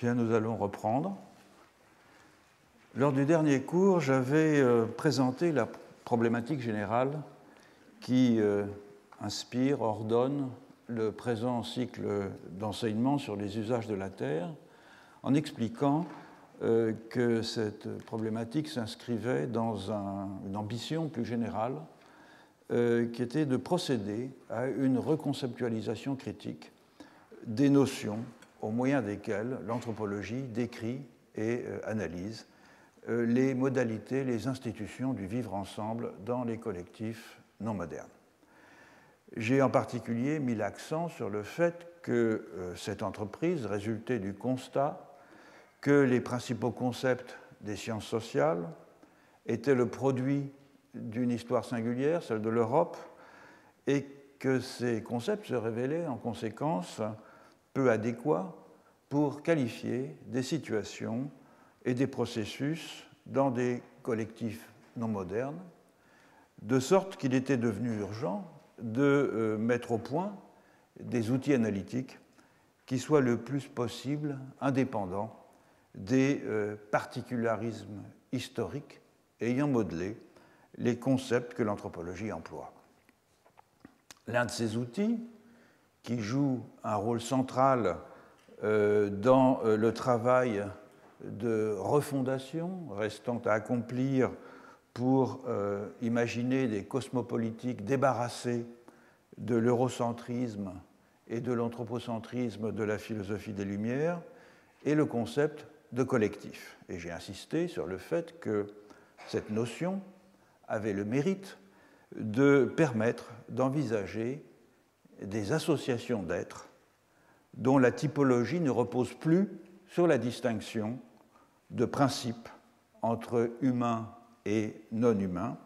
Bien, nous allons reprendre. Lors du dernier cours, j'avais présenté la problématique générale qui inspire, ordonne le présent cycle d'enseignement sur les usages de la Terre, en expliquant que cette problématique s'inscrivait dans une ambition plus générale qui était de procéder à une reconceptualisation critique des notions au moyen desquelles l'anthropologie décrit et analyse les modalités, les institutions du vivre ensemble dans les collectifs non modernes. J'ai en particulier mis l'accent sur le fait que cette entreprise résultait du constat que les principaux concepts des sciences sociales étaient le produit d'une histoire singulière, celle de l'Europe, et que ces concepts se révélaient en conséquence peu adéquats pour qualifier des situations et des processus dans des collectifs non modernes, de sorte qu'il était devenu urgent de mettre au point des outils analytiques qui soient le plus possible indépendants des particularismes historiques ayant modelé les concepts que l'anthropologie emploie. L'un de ces outils, qui joue un rôle central dans le travail de refondation restant à accomplir pour imaginer des cosmopolitiques débarrassés de l'eurocentrisme et de l'anthropocentrisme de la philosophie des Lumières, est le concept de collectif. Et j'ai insisté sur le fait que cette notion avait le mérite de permettre d'envisager des associations d'êtres dont la typologie ne repose plus sur la distinction de principes entre humains et non-humains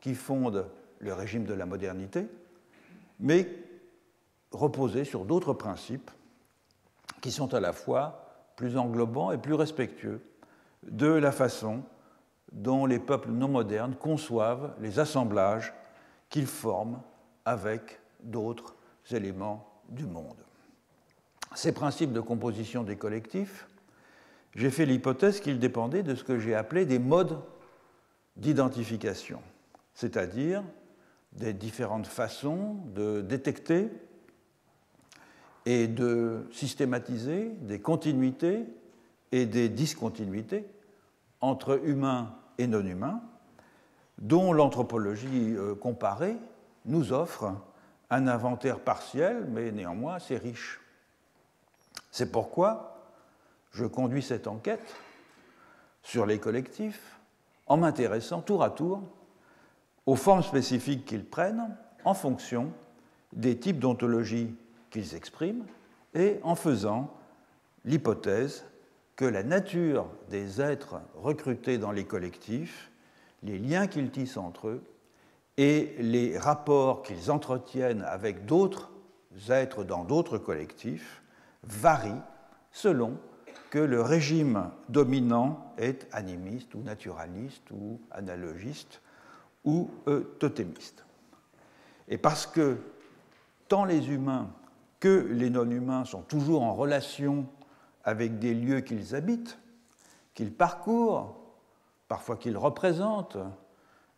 qui fondent le régime de la modernité, mais reposer sur d'autres principes qui sont à la fois plus englobants et plus respectueux de la façon dont les peuples non modernes conçoivent les assemblages qu'ils forment avec d'autres éléments du monde. Ces principes de composition des collectifs, j'ai fait l'hypothèse qu'ils dépendaient de ce que j'ai appelé des modes d'identification, c'est-à-dire des différentes façons de détecter et de systématiser des continuités et des discontinuités entre humains et non-humains, dont l'anthropologie comparée nous offre un inventaire partiel, mais néanmoins assez riche. C'est pourquoi je conduis cette enquête sur les collectifs en m'intéressant tour à tour aux formes spécifiques qu'ils prennent en fonction des types d'ontologie qu'ils expriment et en faisant l'hypothèse que la nature des êtres recrutés dans les collectifs, les liens qu'ils tissent entre eux et les rapports qu'ils entretiennent avec d'autres êtres dans d'autres collectifs varient selon que le régime dominant est animiste ou naturaliste ou analogiste ou totémiste. Et parce que tant les humains que les non-humains sont toujours en relation avec des lieux qu'ils habitent, qu'ils parcourent, parfois qu'ils représentent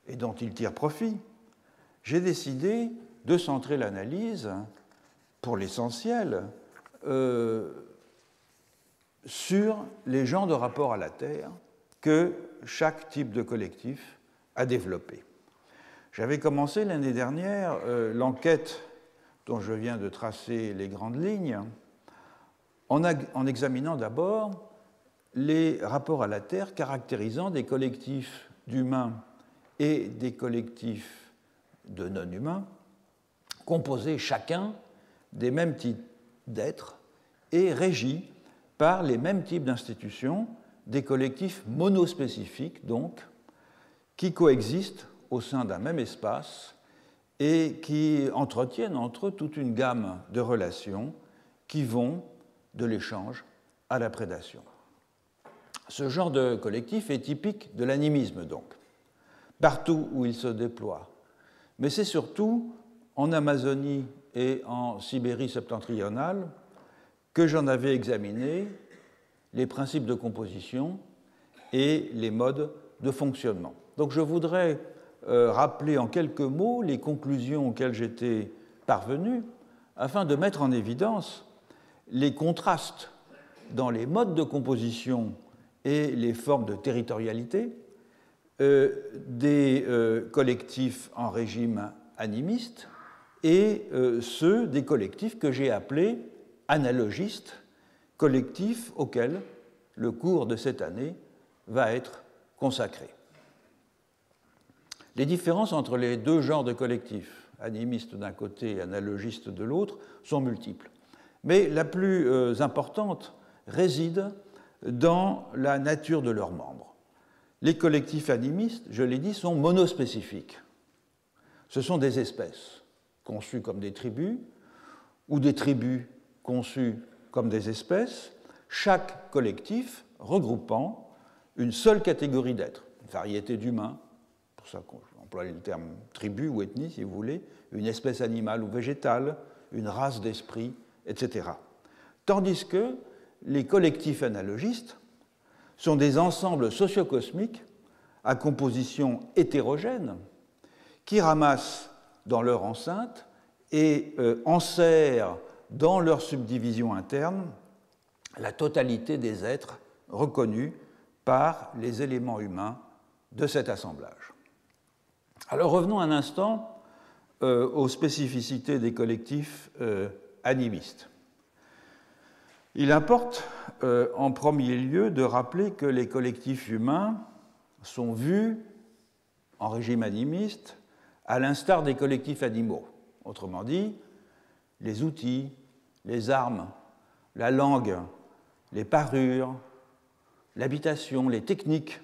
et dont ils tirent profit, j'ai décidé de centrer l'analyse, pour l'essentiel, sur les genres de rapport à la Terre que chaque type de collectif a développé. J'avais commencé l'année dernière l'enquête dont je viens de tracer les grandes lignes en examinant d'abord les rapports à la Terre caractérisant des collectifs d'humains et des collectifs de non-humains, composés chacun des mêmes types d'êtres et régis par les mêmes types d'institutions, des collectifs monospécifiques donc, qui coexistent au sein d'un même espace et qui entretiennent entre eux toute une gamme de relations qui vont de l'échange à la prédation. Ce genre de collectif est typique de l'animisme donc, partout où il se déploie. Mais c'est surtout en Amazonie et en Sibérie septentrionale que j'en avais examiné les principes de composition et les modes de fonctionnement. Donc je voudrais rappeler en quelques mots les conclusions auxquelles j'étais parvenu afin de mettre en évidence les contrastes dans les modes de composition et les formes de territorialité des collectifs en régime animiste et ceux des collectifs que j'ai appelés analogistes, collectifs auxquels le cours de cette année va être consacré. Les différences entre les deux genres de collectifs, animistes d'un côté et analogistes de l'autre, sont multiples. Mais la plus importante réside dans la nature de leurs membres. Les collectifs animistes, je l'ai dit, sont monospécifiques. Ce sont des espèces conçues comme des tribus ou des tribus conçues comme des espèces, chaque collectif regroupant une seule catégorie d'êtres, une variété d'humains, pour ça qu'on emploie le terme tribu ou ethnie si vous voulez, une espèce animale ou végétale, une race d'esprit, etc. Tandis que les collectifs analogistes sont des ensembles sociocosmiques à composition hétérogène qui ramassent dans leur enceinte et enserrent dans leur subdivision interne la totalité des êtres reconnus par les éléments humains de cet assemblage. Alors revenons un instant aux spécificités des collectifs animistes. Il importe en premier lieu de rappeler que les collectifs humains sont vus en régime animiste à l'instar des collectifs animaux. Autrement dit, les outils, les armes, la langue, les parures, l'habitation, les techniques,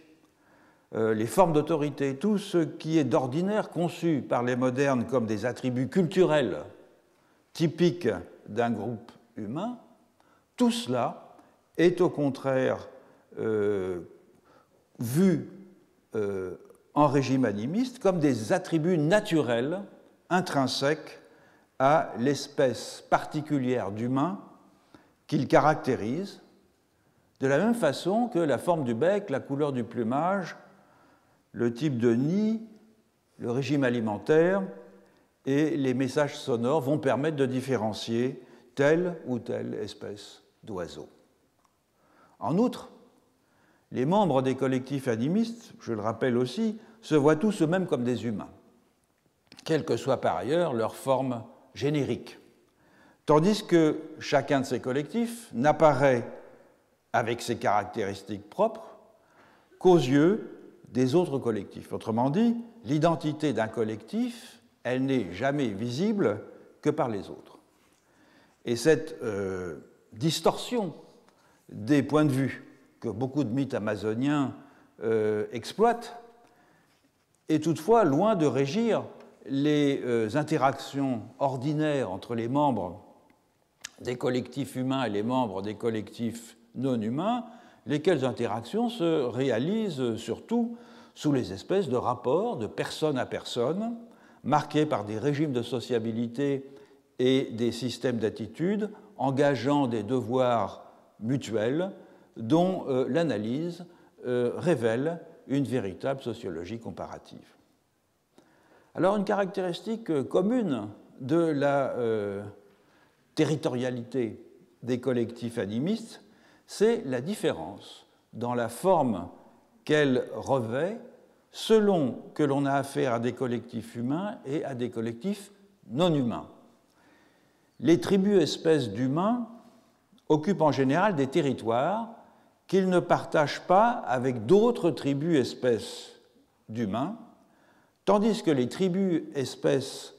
les formes d'autorité, tout ce qui est d'ordinaire conçu par les modernes comme des attributs culturels typiques d'un groupe humain, tout cela est au contraire vu en régime animiste comme des attributs naturels intrinsèques à l'espèce particulière d'humain qu'il caractérise, de la même façon que la forme du bec, la couleur du plumage, le type de nid, le régime alimentaire et les messages sonores vont permettre de différencier telle ou telle espèce d'oiseau. En outre, les membres des collectifs animistes, je le rappelle aussi, se voient tous eux-mêmes comme des humains, quelle que soit par ailleurs leur forme générique, tandis que chacun de ces collectifs n'apparaît avec ses caractéristiques propres qu'aux yeux des autres collectifs. Autrement dit, l'identité d'un collectif, elle n'est jamais visible que par les autres. Et cette distorsion des points de vue que beaucoup de mythes amazoniens exploitent est toutefois loin de régir les interactions ordinaires entre les membres des collectifs humains et les membres des collectifs non humains, lesquelles interactions se réalisent surtout sous les espèces de rapports de personne à personne, marqués par des régimes de sociabilité et des systèmes d'attitude engageant des devoirs mutuels dont l'analyse révèle une véritable sociologie comparative. Alors, une caractéristique commune de la territorialité des collectifs animistes, c'est la différence dans la forme qu'elle revêt selon que l'on a affaire à des collectifs humains et à des collectifs non humains. Les tribus-espèces d'humains occupent en général des territoires qu'ils ne partagent pas avec d'autres tribus-espèces d'humains, tandis que les tribus-espèces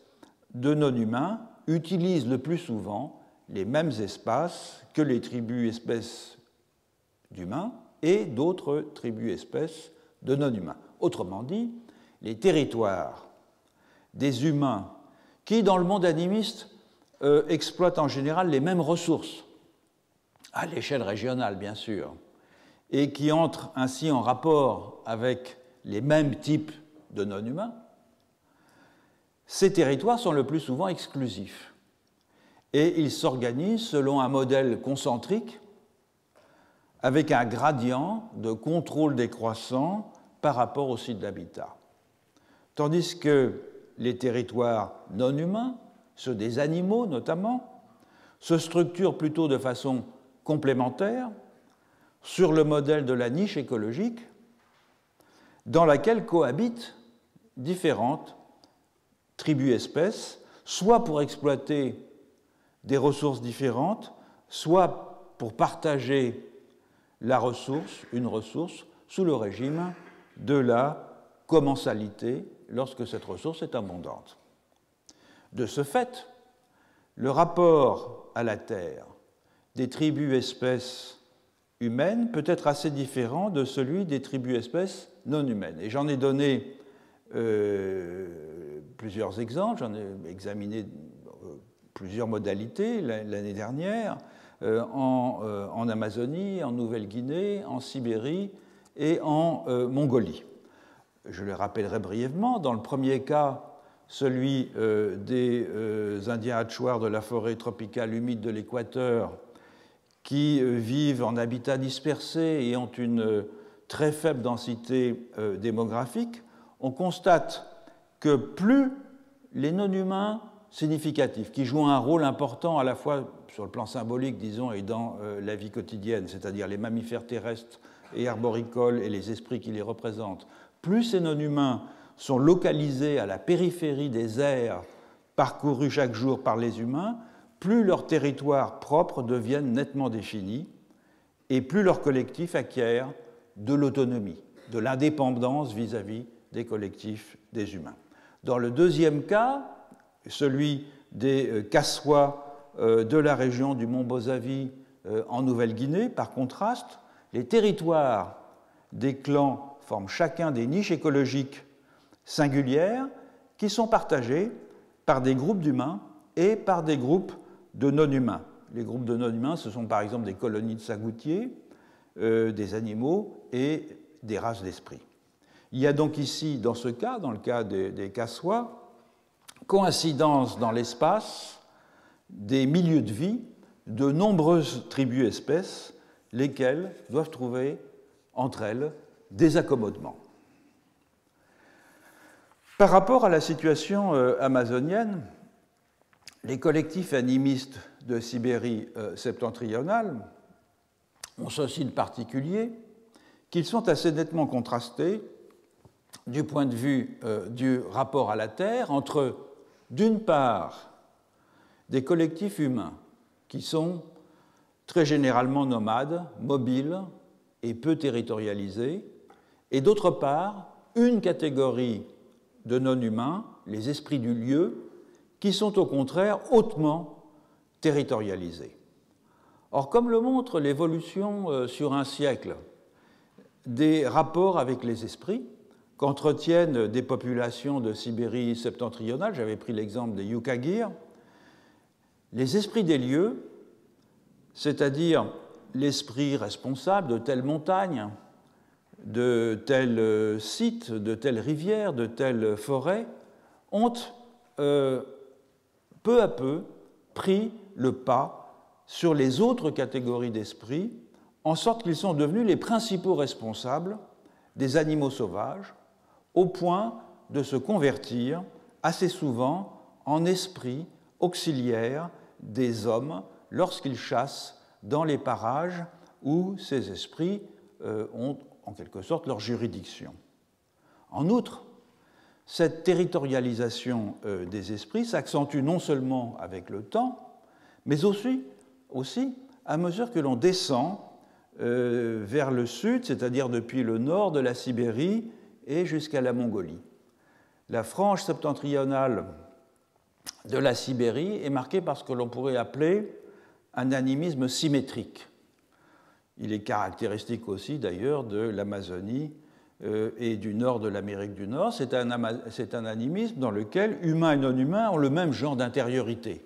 de non-humains utilisent le plus souvent les mêmes espaces que les tribus-espèces d'humains et d'autres tribus-espèces de non-humains. Autrement dit, les territoires des humains qui, dans le monde animiste, exploitent en général les mêmes ressources, à l'échelle régionale bien sûr, et qui entrent ainsi en rapport avec les mêmes types de non-humains, ces territoires sont le plus souvent exclusifs et ils s'organisent selon un modèle concentrique avec un gradient de contrôle décroissant par rapport au site d'habitat. Tandis que les territoires non humains, ceux des animaux notamment, se structurent plutôt de façon complémentaire sur le modèle de la niche écologique dans laquelle cohabitent différentes tribus-espèces, soit pour exploiter des ressources différentes, soit pour partager la ressource, une ressource, sous le régime de la commensalité lorsque cette ressource est abondante. De ce fait, le rapport à la Terre des tribus-espèces humaines peut être assez différent de celui des tribus-espèces non humaines. Et j'en ai donné plusieurs exemples, j'en ai examiné plusieurs modalités l'année dernière, en Amazonie, en Nouvelle-Guinée, en Sibérie et en Mongolie. Je le rappellerai brièvement. Dans le premier cas, celui des Indiens Hatchoirs de la forêt tropicale humide de l'Équateur, qui vivent en habitat dispersé et ont une très faible densité démographique, on constate que plus les non-humains significatifs, qui jouent un rôle important à la fois sur le plan symbolique, disons, et dans la vie quotidienne, c'est-à-dire les mammifères terrestres et arboricoles et les esprits qui les représentent, plus ces non-humains sont localisés à la périphérie des aires parcourues chaque jour par les humains, plus leurs territoires propres deviennent nettement définis et plus leur collectif acquiert de l'autonomie, de l'indépendance vis-à-vis des collectifs des humains. Dans le deuxième cas, celui des Kassois de la région du Mont Bozavi en Nouvelle-Guinée, par contraste, les territoires des clans forment chacun des niches écologiques singulières qui sont partagées par des groupes d'humains et par des groupes de non-humains. Les groupes de non-humains, ce sont par exemple des colonies de sagoutiers, des animaux et des races d'esprits. Il y a donc ici, dans ce cas, dans le cas des Kassois, coïncidence dans l'espace des milieux de vie de nombreuses tribus-espèces, lesquelles doivent trouver entre elles des accommodements. Par rapport à la situation amazonienne, les collectifs animistes de Sibérie septentrionale ont ceci de particulier qu'ils sont assez nettement contrastés du point de vue du rapport à la Terre entre, d'une part, des collectifs humains qui sont très généralement nomades, mobiles et peu territorialisés, et d'autre part, une catégorie de non-humains, les esprits du lieu, qui sont au contraire hautement territorialisés. Or, comme le montre l'évolution sur un siècle des rapports avec les esprits qu'entretiennent des populations de Sibérie septentrionale, j'avais pris l'exemple des Yukagir, les esprits des lieux, c'est-à-dire l'esprit responsable de telle montagne, de tel site, de telle rivière, de telle forêt, ont peu à peu pris le pas sur les autres catégories d'esprits, en sorte qu'ils sont devenus les principaux responsables des animaux sauvages, au point de se convertir assez souvent en esprits auxiliaires des hommes lorsqu'ils chassent dans les parages où ces esprits ont en quelque sorte leur juridiction. En outre, cette territorialisation des esprits s'accentue non seulement avec le temps, mais aussi à mesure que l'on descend vers le sud, c'est-à-dire depuis le nord de la Sibérie et jusqu'à la Mongolie. La frange septentrionale de la Sibérie est marquée par ce que l'on pourrait appeler un animisme symétrique. Il est caractéristique aussi d'ailleurs de l'Amazonie et du nord de l'Amérique du Nord. C'est un animisme dans lequel humains et non-humains ont le même genre d'intériorité.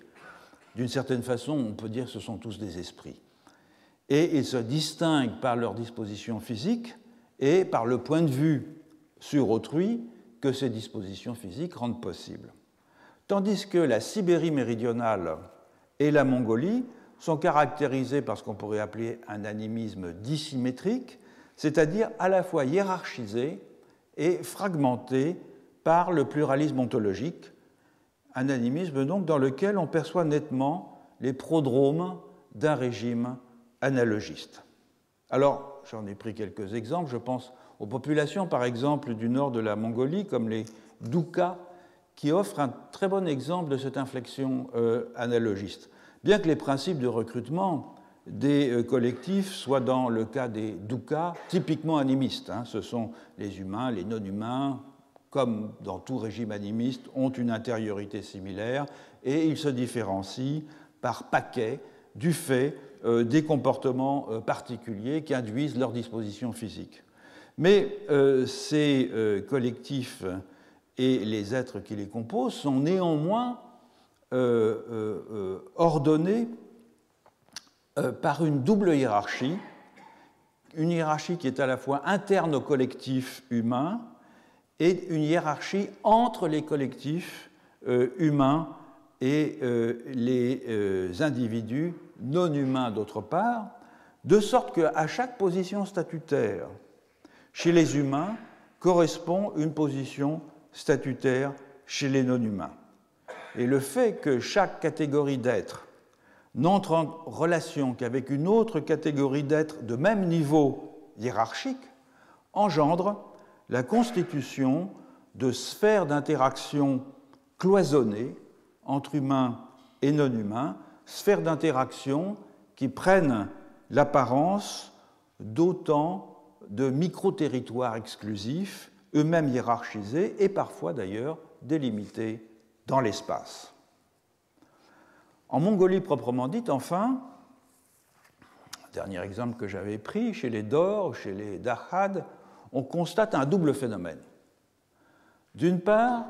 D'une certaine façon, on peut dire que ce sont tous des esprits. Et ils se distinguent par leur disposition physique et par le point de vue sur autrui que ces dispositions physiques rendent possible. Tandis que la Sibérie méridionale et la Mongolie sont caractérisés par ce qu'on pourrait appeler un animisme dissymétrique, c'est-à-dire à la fois hiérarchisé et fragmenté par le pluralisme ontologique, un animisme donc dans lequel on perçoit nettement les prodromes d'un régime analogiste. Alors, j'en ai pris quelques exemples, je pense aux populations par exemple du nord de la Mongolie comme les Doukas, qui offrent un très bon exemple de cette inflexion analogiste. Bien que les principes de recrutement des collectifs soient dans le cas des Doukas typiquement animistes, ce sont les humains, les non-humains, comme dans tout régime animiste, ont une intériorité similaire et ils se différencient par paquets du fait des comportements particuliers qui induisent leur disposition physique. Mais ces collectifs et les êtres qui les composent sont néanmoins ordonnés par une double hiérarchie, une hiérarchie qui est à la fois interne au collectif humain et une hiérarchie entre les collectifs humains et les individus non humains d'autre part, de sorte qu'à chaque position statutaire chez les humains correspond une position statutaire chez les non-humains. Et le fait que chaque catégorie d'êtres n'entre en relation qu'avec une autre catégorie d'êtres de même niveau hiérarchique engendre la constitution de sphères d'interaction cloisonnées entre humains et non-humains, sphères d'interaction qui prennent l'apparence d'autant de micro-territoires exclusifs, eux-mêmes hiérarchisés et parfois d'ailleurs délimités dans l'espace. En Mongolie proprement dite, enfin, dernier exemple que j'avais pris, chez les Dors, chez les Darhad, on constate un double phénomène. D'une part,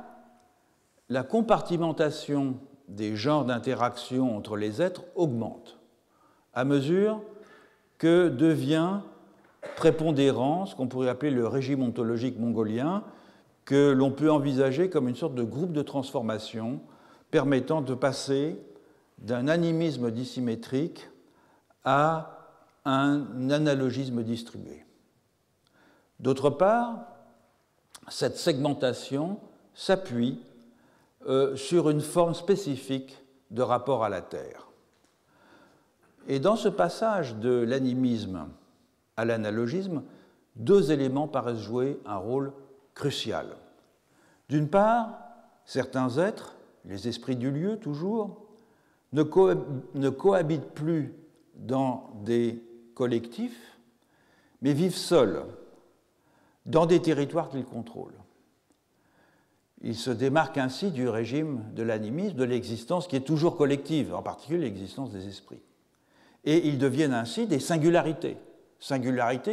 la compartimentation des genres d'interaction entre les êtres augmente à mesure que devient prépondérant ce qu'on pourrait appeler le régime ontologique mongolien, que l'on peut envisager comme une sorte de groupe de transformation permettant de passer d'un animisme dissymétrique à un analogisme distribué. D'autre part, cette segmentation s'appuie sur une forme spécifique de rapport à la Terre. Et dans ce passage de l'animisme à l'analogisme, deux éléments paraissent jouer un rôle crucial. D'une part, certains êtres, les esprits du lieu toujours, ne cohabitent plus dans des collectifs, mais vivent seuls, dans des territoires qu'ils contrôlent. Ils se démarquent ainsi du régime de l'animisme, de l'existence qui est toujours collective, en particulier l'existence des esprits. Et ils deviennent ainsi des singularités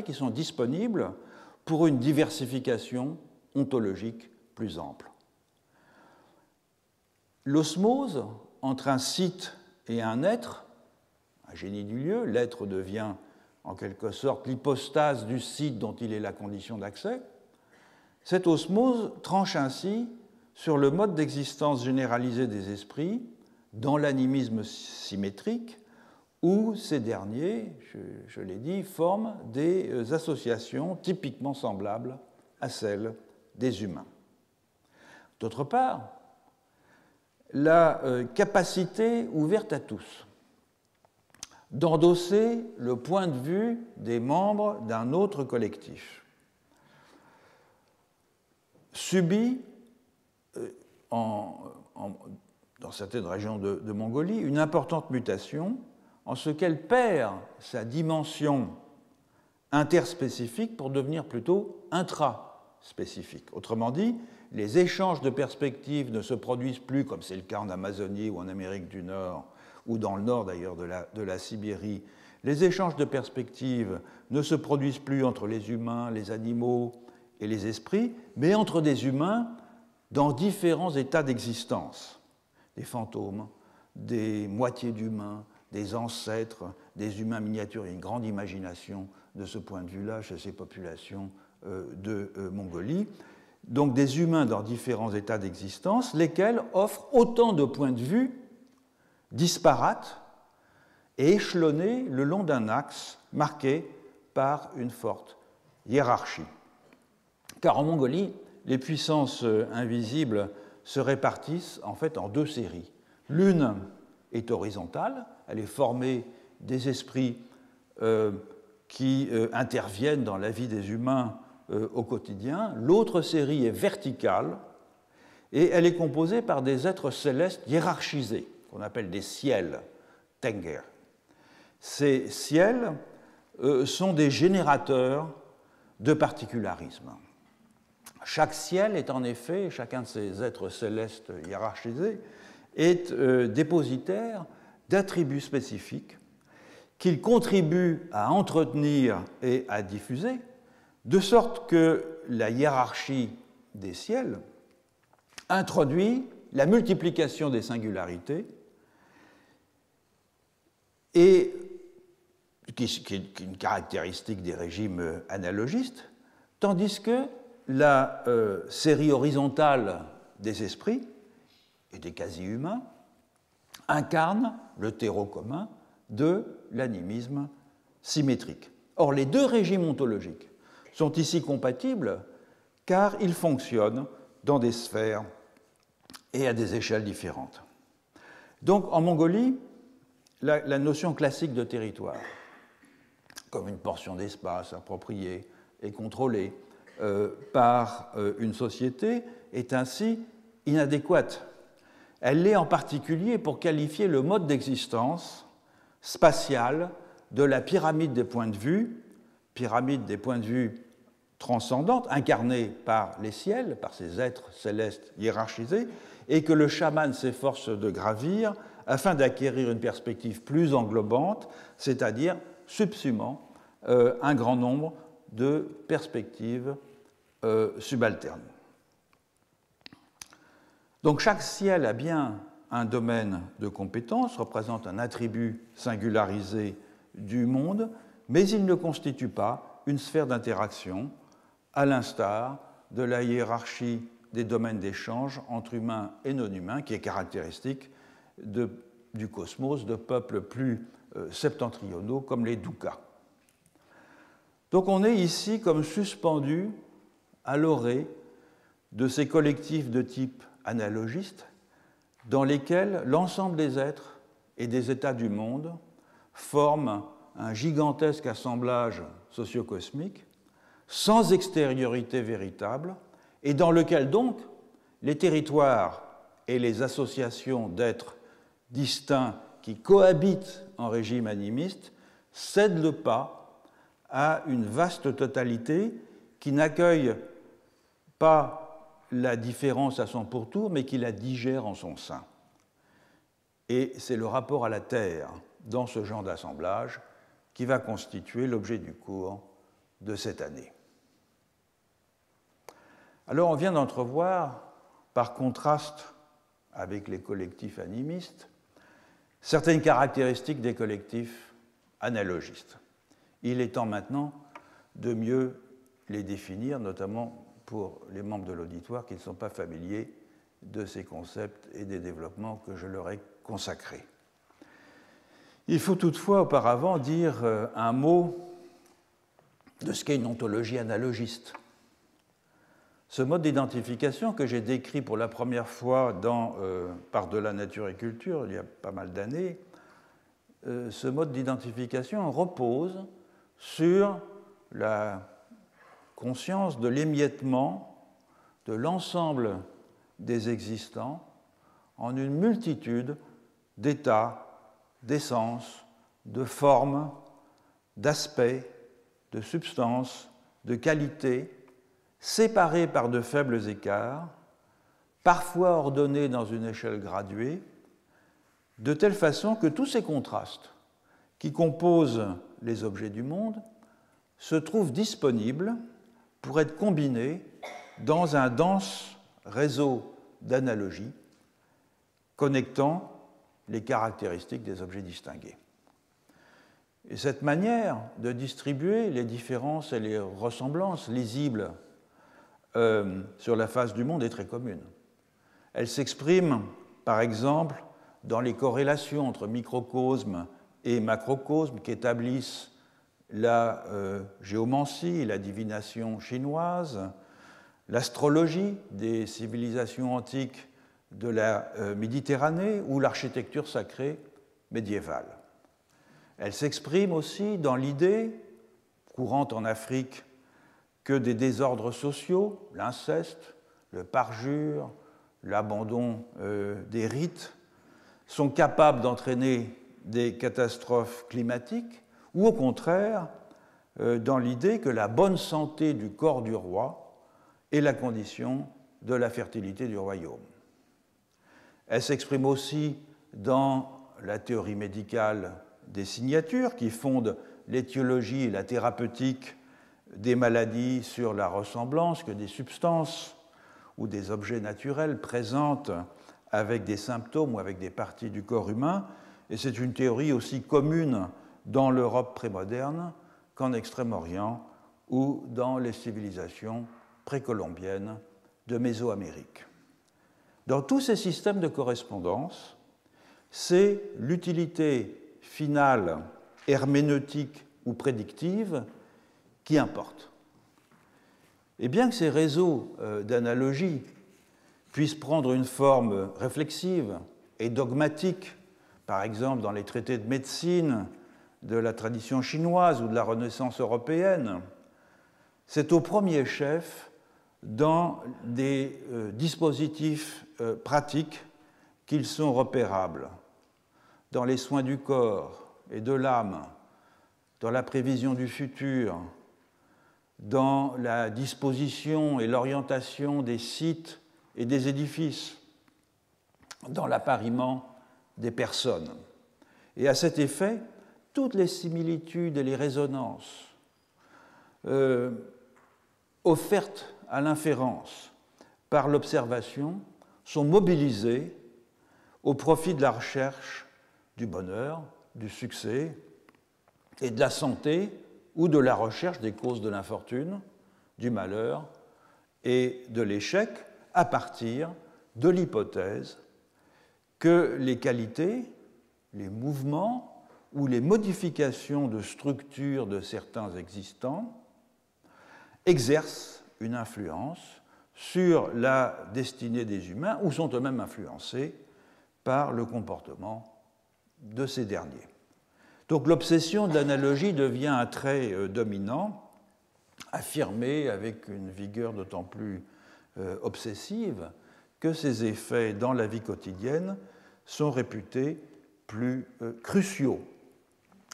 qui sont disponibles pour une diversification ontologique plus ample. L'osmose entre un site et un être, un génie du lieu, l'être devient en quelque sorte l'hypostase du site dont il est la condition d'accès, cette osmose tranche ainsi sur le mode d'existence généralisé des esprits dans l'animisme symétrique où ces derniers, je l'ai dit, forment des associations typiquement semblables à celles des humains. D'autre part, la capacité ouverte à tous d'endosser le point de vue des membres d'un autre collectif subit, dans certaines régions de Mongolie, une importante mutation en ce qu'elle perd sa dimension interspécifique pour devenir plutôt intraspécifique. Autrement dit, les échanges de perspectives ne se produisent plus, comme c'est le cas en Amazonie ou en Amérique du Nord, ou dans le nord d'ailleurs de la Sibérie. Les échanges de perspectives ne se produisent plus entre les humains, les animaux et les esprits, mais entre des humains dans différents états d'existence. Des fantômes, des moitiés d'humains, des ancêtres, des humains miniatures. Il y a une grande imagination de ce point de vue-là chez ces populations de Mongolie. Donc des humains dans différents états d'existence, lesquels offrent autant de points de vue disparates et échelonnés le long d'un axe marqué par une forte hiérarchie. Car en Mongolie, les puissances invisibles se répartissent en fait en deux séries. L'une est horizontale, elle est formée des esprits qui interviennent dans la vie des humains au quotidien. L'autre série est verticale et elle est composée par des êtres célestes hiérarchisés, qu'on appelle des ciels, Tenger. Ces ciels sont des générateurs de particularisme. Chaque ciel est en effet, chacun de ces êtres célestes hiérarchisés, est dépositaire d'attributs spécifiques qu'il contribue à entretenir et à diffuser, de sorte que la hiérarchie des ciels introduit la multiplication des singularités, et qui est une caractéristique des régimes analogistes, tandis que la série horizontale des esprits et des quasi-humains incarne le terreau commun de l'animisme symétrique. Or, les deux régimes ontologiques sont ici compatibles car ils fonctionnent dans des sphères et à des échelles différentes. Donc, en Mongolie, la notion classique de territoire, comme une portion d'espace appropriée et contrôlée par une société, est ainsi inadéquate. Elle l'est en particulier pour qualifier le mode d'existence spatial de la pyramide des points de vue transcendante, incarnée par les ciels, par ces êtres célestes hiérarchisés, et que le chaman s'efforce de gravir afin d'acquérir une perspective plus englobante, c'est-à-dire subsumant un grand nombre de perspectives subalternes. Donc chaque ciel a bien un domaine de compétence, représente un attribut singularisé du monde, mais il ne constitue pas une sphère d'interaction, à l'instar de la hiérarchie des domaines d'échange entre humains et non-humains, qui est caractéristique du cosmos de peuples plus septentrionaux comme les Doukas. Donc on est ici comme suspendu à l'orée de ces collectifs de type analogiste dans lesquels l'ensemble des êtres et des états du monde forment un gigantesque assemblage socio-cosmique sans extériorité véritable et dans lequel donc les territoires et les associations d'êtres distincts qui cohabitent en régime animiste cèdent le pas à une vaste totalité qui n'accueille pas la différence à son pourtour, mais qui la digère en son sein. Et c'est le rapport à la Terre dans ce genre d'assemblage qui va constituer l'objet du cours de cette année. Alors on vient d'entrevoir, par contraste avec les collectifs animistes, certaines caractéristiques des collectifs analogistes. Il est temps maintenant de mieux les définir, notamment pour les membres de l'auditoire qui ne sont pas familiers de ces concepts et des développements que je leur ai consacrés. Il faut toutefois auparavant dire un mot de ce qu'est une ontologie analogiste. Ce mode d'identification que j'ai décrit pour la première fois dans Par-delà nature et culture, il y a pas mal d'années, ce mode d'identification repose sur la conscience de l'émiettement de l'ensemble des existants en une multitude d'états, d'essences, de formes, d'aspects, de substances, de qualités, séparés par de faibles écarts, parfois ordonnés dans une échelle graduée, de telle façon que tous ces contrastes qui composent les objets du monde se trouvent disponibles pour être combinés dans un dense réseau d'analogies connectant les caractéristiques des objets distingués. Et cette manière de distribuer les différences et les ressemblances lisibles sur la face du monde est très commune. Elle s'exprime, par exemple, dans les corrélations entre microcosmes et macrocosme qu'établissent la géomancie et la divination chinoise, l'astrologie des civilisations antiques de la Méditerranée ou l'architecture sacrée médiévale. Elle s'exprime aussi dans l'idée, courante en Afrique, que des désordres sociaux, l'inceste, le parjure, l'abandon des rites, sont capables d'entraîner des catastrophes climatiques, ou au contraire, dans l'idée que la bonne santé du corps du roi est la condition de la fertilité du royaume. Elle s'exprime aussi dans la théorie médicale des signatures, qui fonde l'étiologie et la thérapeutique des maladies sur la ressemblance que des substances ou des objets naturels présentent avec des symptômes ou avec des parties du corps humain, et c'est une théorie aussi commune dans l'Europe prémoderne qu'en Extrême-Orient ou dans les civilisations précolombiennes de Mésoamérique. Dans tous ces systèmes de correspondance, c'est l'utilité finale herméneutique ou prédictive qui importe. Et bien que ces réseaux d'analogie puissent prendre une forme réflexive et dogmatique, par exemple dans les traités de médecine de la tradition chinoise ou de la Renaissance européenne, c'est au premier chef dans des dispositifs pratiques qu'ils sont repérables, dans les soins du corps et de l'âme, dans la prévision du futur, dans la disposition et l'orientation des sites et des édifices, dans l'appariement des personnes. Et à cet effet, toutes les similitudes et les résonances offertes à l'inférence par l'observation sont mobilisées au profit de la recherche du bonheur, du succès et de la santé, ou de la recherche des causes de l'infortune, du malheur et de l'échec, à partir de l'hypothèse que les qualités, les mouvements ou les modifications de structure de certains existants exercent une influence sur la destinée des humains ou sont eux-mêmes influencés par le comportement de ces derniers. Donc l'obsession de l'analogie devient un trait dominant, affirmé avec une vigueur d'autant plus obsessive que ses effets dans la vie quotidienne sont réputés plus cruciaux.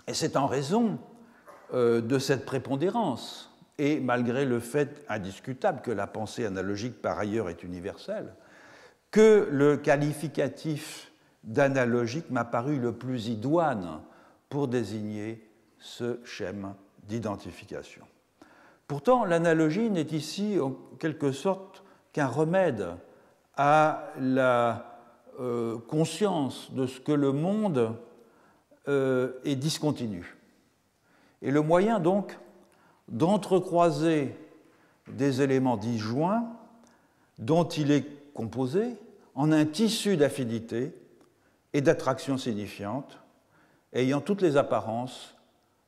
Et c'est en raison de cette prépondérance, et malgré le fait indiscutable que la pensée analogique par ailleurs est universelle, que le qualificatif d'analogique m'a paru le plus idoine pour désigner ce schème d'identification. Pourtant, l'analogie n'est ici en quelque sorte qu'un remède à la conscience de ce que le monde est discontinu. Et le moyen donc d'entrecroiser des éléments disjoints dont il est composé en un tissu d'affinité et d'attraction signifiante ayant toutes les apparences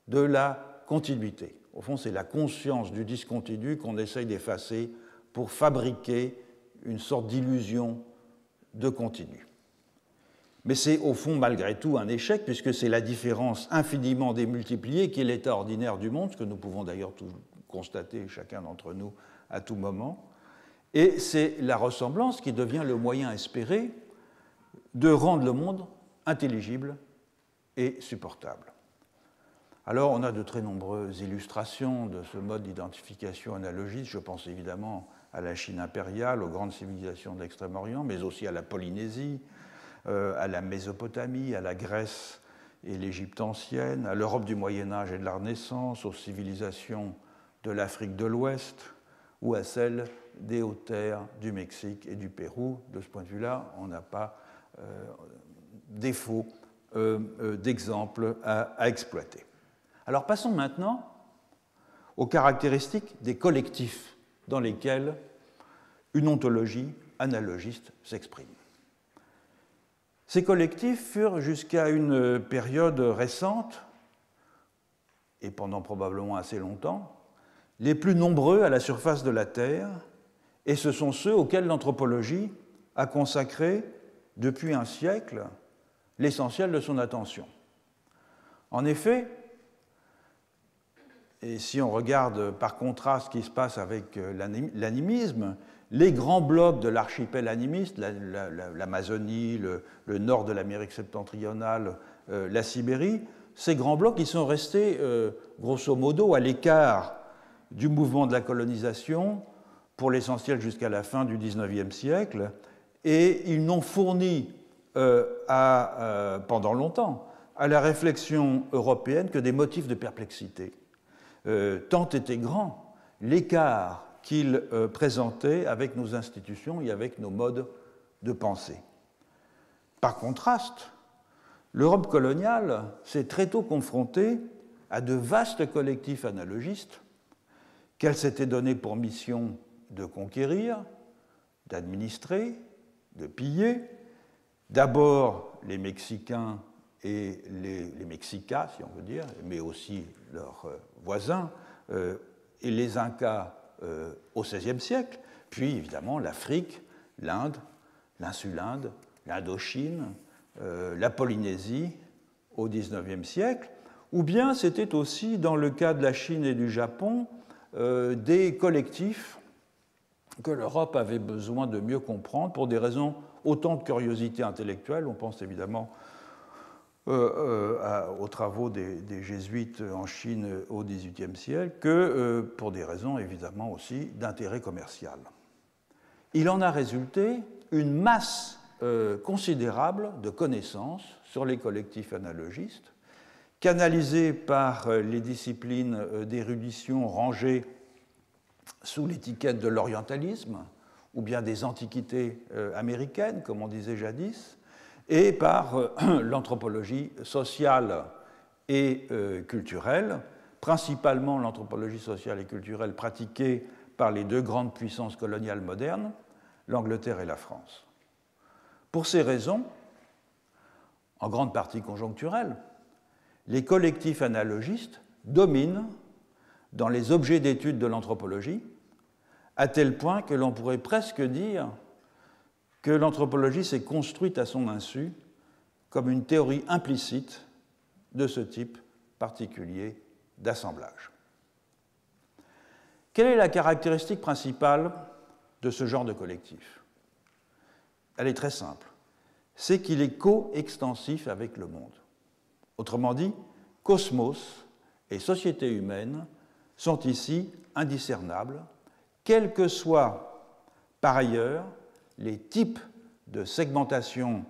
de la continuité. Au fond, c'est la conscience du discontinu qu'on essaye d'effacer pour fabriquer une sorte d'illusion de continu. Mais c'est au fond, malgré tout, un échec, puisque c'est la différence infiniment démultipliée qui est l'état ordinaire du monde, ce que nous pouvons d'ailleurs constater chacun d'entre nous à tout moment. Et c'est la ressemblance qui devient le moyen espéré de rendre le monde intelligible et supportable. Alors, on a de très nombreuses illustrations de ce mode d'identification analogiste. Je pense évidemment à la Chine impériale, aux grandes civilisations de l'Extrême-Orient, mais aussi à la Polynésie, à la Mésopotamie, à la Grèce et l'Égypte ancienne, à l'Europe du Moyen-Âge et de la Renaissance, aux civilisations de l'Afrique de l'Ouest ou à celles des hautes terres du Mexique et du Pérou. De ce point de vue-là, on n'a pas défaut d'exemples à exploiter. Alors passons maintenant aux caractéristiques des collectifs dans lesquels une ontologie analogiste s'exprime. Ces collectifs furent jusqu'à une période récente, et pendant probablement assez longtemps, les plus nombreux à la surface de la Terre, et ce sont ceux auxquels l'anthropologie a consacré depuis un siècle l'essentiel de son attention. En effet, et si on regarde par contraste ce qui se passe avec l'animisme, les grands blocs de l'archipel animiste, l'Amazonie, le nord de l'Amérique septentrionale, la Sibérie, ces grands blocs ils sont restés grosso modo à l'écart du mouvement de la colonisation pour l'essentiel jusqu'à la fin du XIXe siècle, et ils n'ont fourni pendant longtemps à la réflexion européenne que des motifs de perplexité. Tant était grand l'écart qu'ils présentaient avec nos institutions et avec nos modes de pensée. Par contraste, l'Europe coloniale s'est très tôt confrontée à de vastes collectifs analogistes qu'elle s'était donné pour mission de conquérir, d'administrer, de piller, d'abord les Mexicains et les Mexicas, si on veut dire, mais aussi leurs voisins, et les Incas au XVIe siècle, puis évidemment l'Afrique, l'Inde, l'insulinde, l'Indochine, la Polynésie au XIXe siècle, ou bien c'était aussi, dans le cas de la Chine et du Japon, des collectifs que l'Europe avait besoin de mieux comprendre pour des raisons autant de curiosité intellectuelle, on pense évidemment aux travaux des jésuites en Chine au XVIIIe siècle, que pour des raisons évidemment aussi d'intérêt commercial. Il en a résulté une masse considérable de connaissances sur les collectifs analogistes, canalisées par les disciplines d'érudition rangées sous l'étiquette de l'orientalisme, ou bien des antiquités américaines, comme on disait jadis, et par l'anthropologie sociale et culturelle, principalement l'anthropologie sociale et culturelle pratiquée par les deux grandes puissances coloniales modernes, l'Angleterre et la France. Pour ces raisons, en grande partie conjoncturelles, les collectifs analogistes dominent dans les objets d'étude de l'anthropologie, à tel point que l'on pourrait presque dire que l'anthropologie s'est construite à son insu comme une théorie implicite de ce type particulier d'assemblage. Quelle est la caractéristique principale de ce genre de collectif? Elle est très simple, c'est qu'il est coextensif avec le monde. Autrement dit, cosmos et société humaine sont ici indiscernables, quels que soient par ailleurs les types de segmentation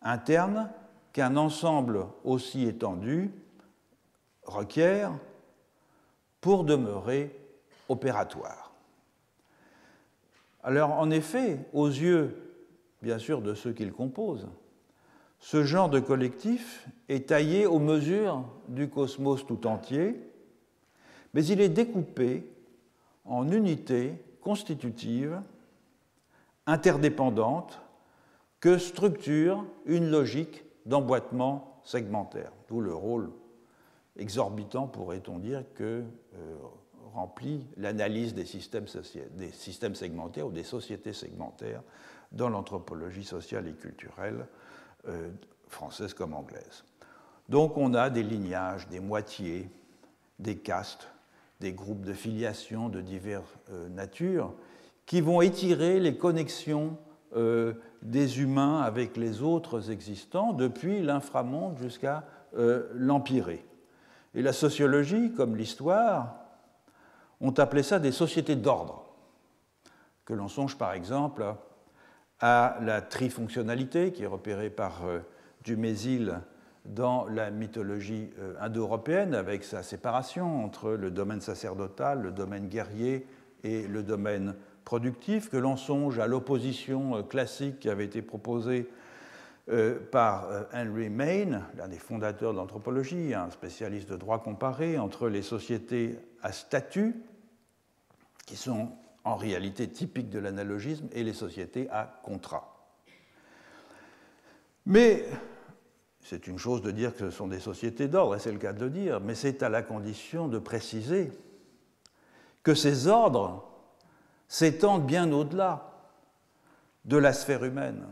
interne qu'un ensemble aussi étendu requiert pour demeurer opératoire. Alors, en effet, aux yeux, bien sûr, de ceux qui le composent, ce genre de collectif est taillé aux mesures du cosmos tout entier, mais il est découpé en unités constitutives, interdépendantes, que structure une logique d'emboîtement segmentaire, d'où le rôle exorbitant, pourrait-on dire, que remplit l'analyse des systèmes segmentaires ou des sociétés segmentaires dans l'anthropologie sociale et culturelle française comme anglaise. Donc on a des lignages, des moitiés, des castes, des groupes de filiation de diverses natures qui vont étirer les connexions des humains avec les autres existants depuis l'inframonde jusqu'à l'empyrée. Et la sociologie, comme l'histoire, ont appelé ça des sociétés d'ordre, que l'on songe par exemple à la trifonctionnalité qui est repérée par Dumézil dans la mythologie indo-européenne avec sa séparation entre le domaine sacerdotal, le domaine guerrier et le domaine productif, que l'on songe à l'opposition classique qui avait été proposée par Henry Maine, l'un des fondateurs de l'anthropologie, un spécialiste de droit comparé, entre les sociétés à statut, qui sont en réalité typiques de l'analogisme, et les sociétés à contrat. Mais c'est une chose de dire que ce sont des sociétés d'ordre, et c'est le cas de le dire, mais c'est à la condition de préciser que ces ordres s'étendent bien au-delà de la sphère humaine.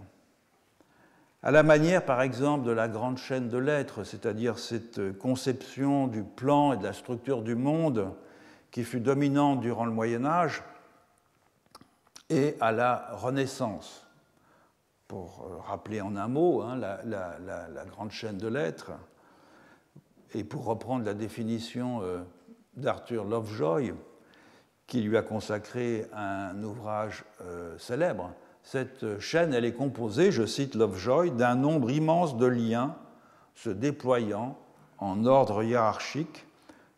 À la manière, par exemple, de la grande chaîne de l'être, c'est-à-dire cette conception du plan et de la structure du monde qui fut dominante durant le Moyen-Âge et à la Renaissance. Pour rappeler en un mot hein, la grande chaîne de l'être, et pour reprendre la définition d'Arthur Lovejoy, qui lui a consacré un ouvrage célèbre, cette chaîne, elle est composée, je cite Lovejoy, d'un nombre immense de liens se déployant en ordre hiérarchique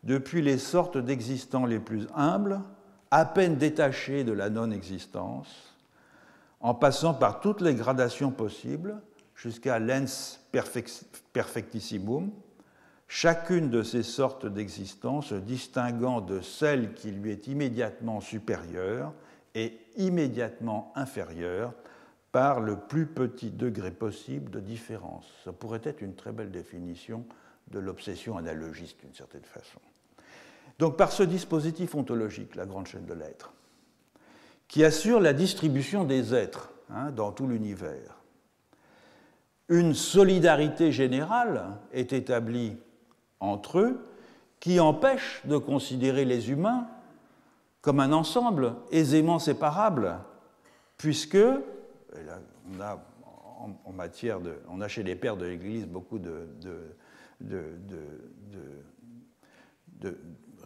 depuis les sortes d'existants les plus humbles, à peine détachés de la non-existence, en passant par toutes les gradations possibles jusqu'à l'ens perfectissimum, chacune de ces sortes d'existence se distinguant de celle qui lui est immédiatement supérieure et immédiatement inférieure par le plus petit degré possible de différence. Ça pourrait être une très belle définition de l'obsession analogiste d'une certaine façon. Donc par ce dispositif ontologique, la grande chaîne de l'être, qui assure la distribution des êtres hein, dans tout l'univers, une solidarité générale est établie entre eux qui empêche de considérer les humains comme un ensemble aisément séparable, puisque et là, on a en matière on a chez les pères de l'Église beaucoup de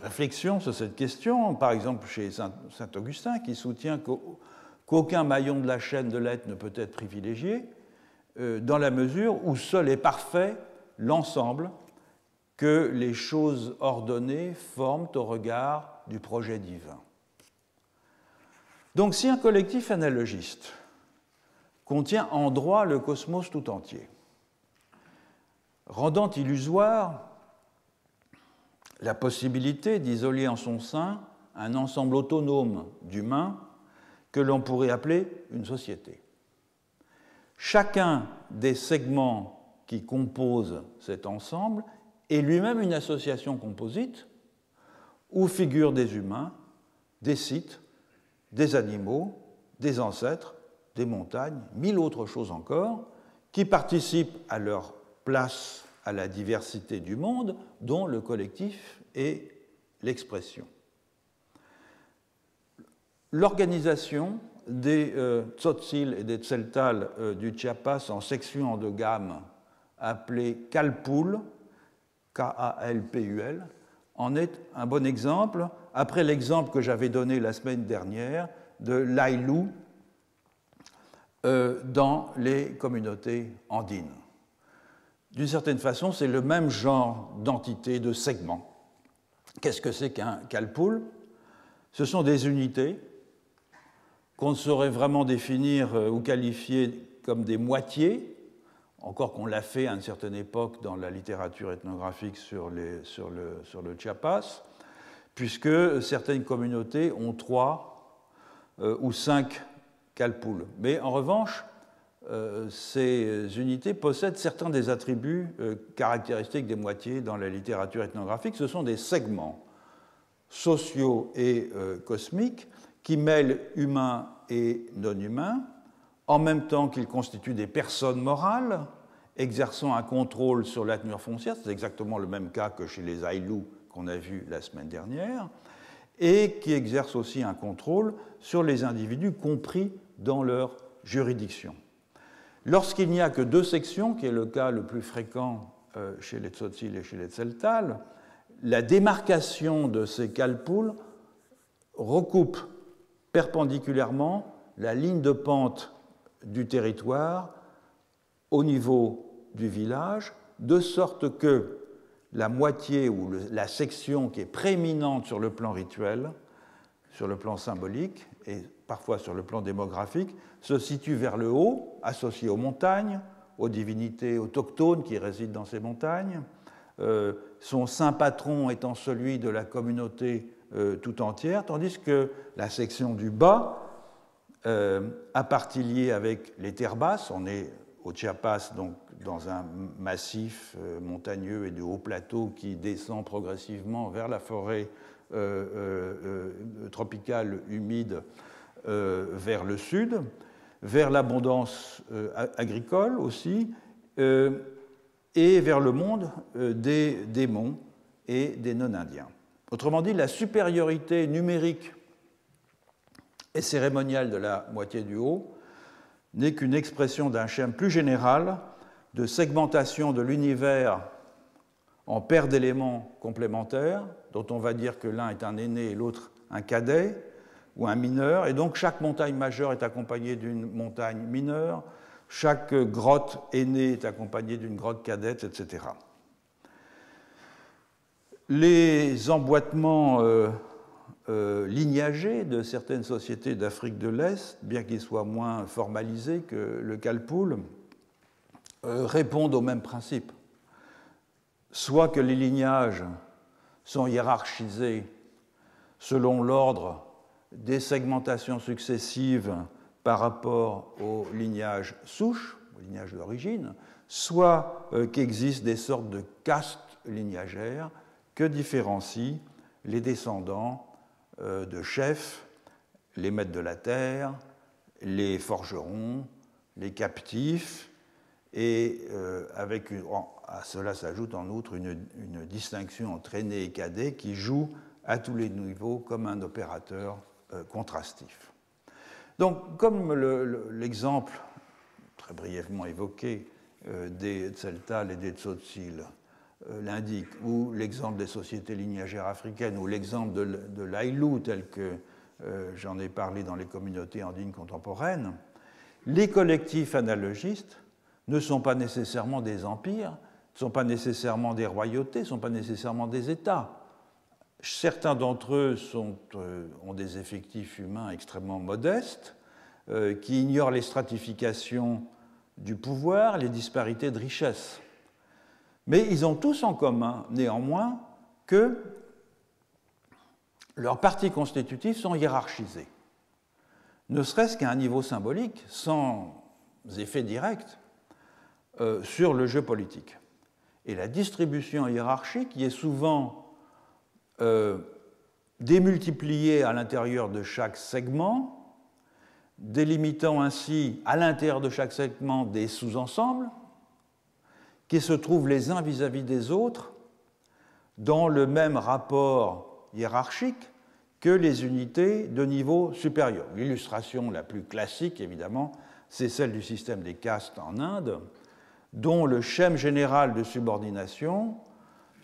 réflexions sur cette question. Par exemple, chez saint Augustin, qui soutient qu'aucun maillon de la chaîne de l'être ne peut être privilégié, dans la mesure où seul est parfait l'ensemble que les choses ordonnées forment au regard du projet divin. Donc, si un collectif analogiste contient en droit le cosmos tout entier, rendant illusoire la possibilité d'isoler en son sein un ensemble autonome d'humains que l'on pourrait appeler une société. Chacun des segments qui composent cet ensemble est lui-même une association composite où figurent des humains, des sites, des animaux, des ancêtres, des montagnes, mille autres choses encore, qui participent à leur place à la diversité du monde, dont le collectif est l'expression. L'organisation des tzotzil et des tzeltal du Chiapas en sections endogames appelées Calpul, K-A-L-P-U-L, en est un bon exemple, après l'exemple que j'avais donné la semaine dernière de l'Aïlou dans les communautés andines. D'une certaine façon, c'est le même genre d'entité, de segment. Qu'est-ce que c'est qu'un calpul? Ce sont des unités qu'on ne saurait vraiment définir ou qualifier comme des moitiés, encore qu'on l'a fait à une certaine époque dans la littérature ethnographique sur le Chiapas, puisque certaines communautés ont 3 ou 5 calpuls. Mais en revanche, ces unités possèdent certains des attributs caractéristiques des moitiés dans la littérature ethnographique. Ce sont des segments sociaux et cosmiques qui mêlent humains et non-humains, en même temps qu'ils constituent des personnes morales exerçant un contrôle sur la tenue foncière, c'est exactement le même cas que chez les Aïlous qu'on a vu la semaine dernière, et qui exercent aussi un contrôle sur les individus compris dans leur juridiction. Lorsqu'il n'y a que 2 sections, qui est le cas le plus fréquent chez les tzotzil et chez les tzeltal, la démarcation de ces calpuls recoupe perpendiculairement la ligne de pente du territoire au niveau du village, de sorte que la moitié ou la section qui est prééminente sur le plan rituel, sur le plan symbolique et parfois sur le plan démographique, se situe vers le haut, associée aux montagnes, aux divinités autochtones qui résident dans ces montagnes, son saint patron étant celui de la communauté tout entière, tandis que la section du bas, à partie liée avec les terres basses, on est au Chiapas, donc dans un massif montagneux et de hauts plateaux qui descend progressivement vers la forêt tropicale humide vers le sud, vers l'abondance agricole aussi, et vers le monde des démons et des non-indiens. Autrement dit, la supériorité numérique et cérémoniale de la moitié du haut n'est qu'une expression d'un schéma plus général de segmentation de l'univers en paires d'éléments complémentaires, dont on va dire que l'un est un aîné et l'autre un cadet ou un mineur, et donc chaque montagne majeure est accompagnée d'une montagne mineure, chaque grotte aînée est accompagnée d'une grotte cadette, etc. Les emboîtements lignagés de certaines sociétés d'Afrique de l'Est, bien qu'ils soient moins formalisés que le calpoul, répondent au même principe. Soit que les lignages sont hiérarchisés selon l'ordre des segmentations successives par rapport au lignage souche, au lignage d'origine, soit qu'existent des sortes de castes lignagères que différencient les descendants de chefs, les maîtres de la terre, les forgerons, les captifs, et à cela s'ajoute en outre une distinction entre aînés et cadets qui joue à tous les niveaux comme un opérateur contrastif. Donc, comme l'exemple très brièvement évoqué des Tseltal et des Tzotzil l'indique, ou l'exemple des sociétés lignagères africaines, ou l'exemple de l'Aïlou tel que j'en ai parlé dans les communautés andines contemporaines, les collectifs analogistes ne sont pas nécessairement des empires, ne sont pas nécessairement des royautés, ne sont pas nécessairement des États. Certains d'entre eux ont des effectifs humains extrêmement modestes, qui ignorent les stratifications du pouvoir, les disparités de richesse. Mais ils ont tous en commun, néanmoins, que leurs parties constitutives sont hiérarchisées, ne serait-ce qu'à un niveau symbolique, sans effet direct, sur le jeu politique. Et la distribution hiérarchique y est souvent démultipliée à l'intérieur de chaque segment, délimitant ainsi à l'intérieur de chaque segment des sous-ensembles qui se trouvent les uns vis-à-vis des autres dans le même rapport hiérarchique que les unités de niveau supérieur. L'illustration la plus classique, évidemment, c'est celle du système des castes en Inde, dont le schème général de subordination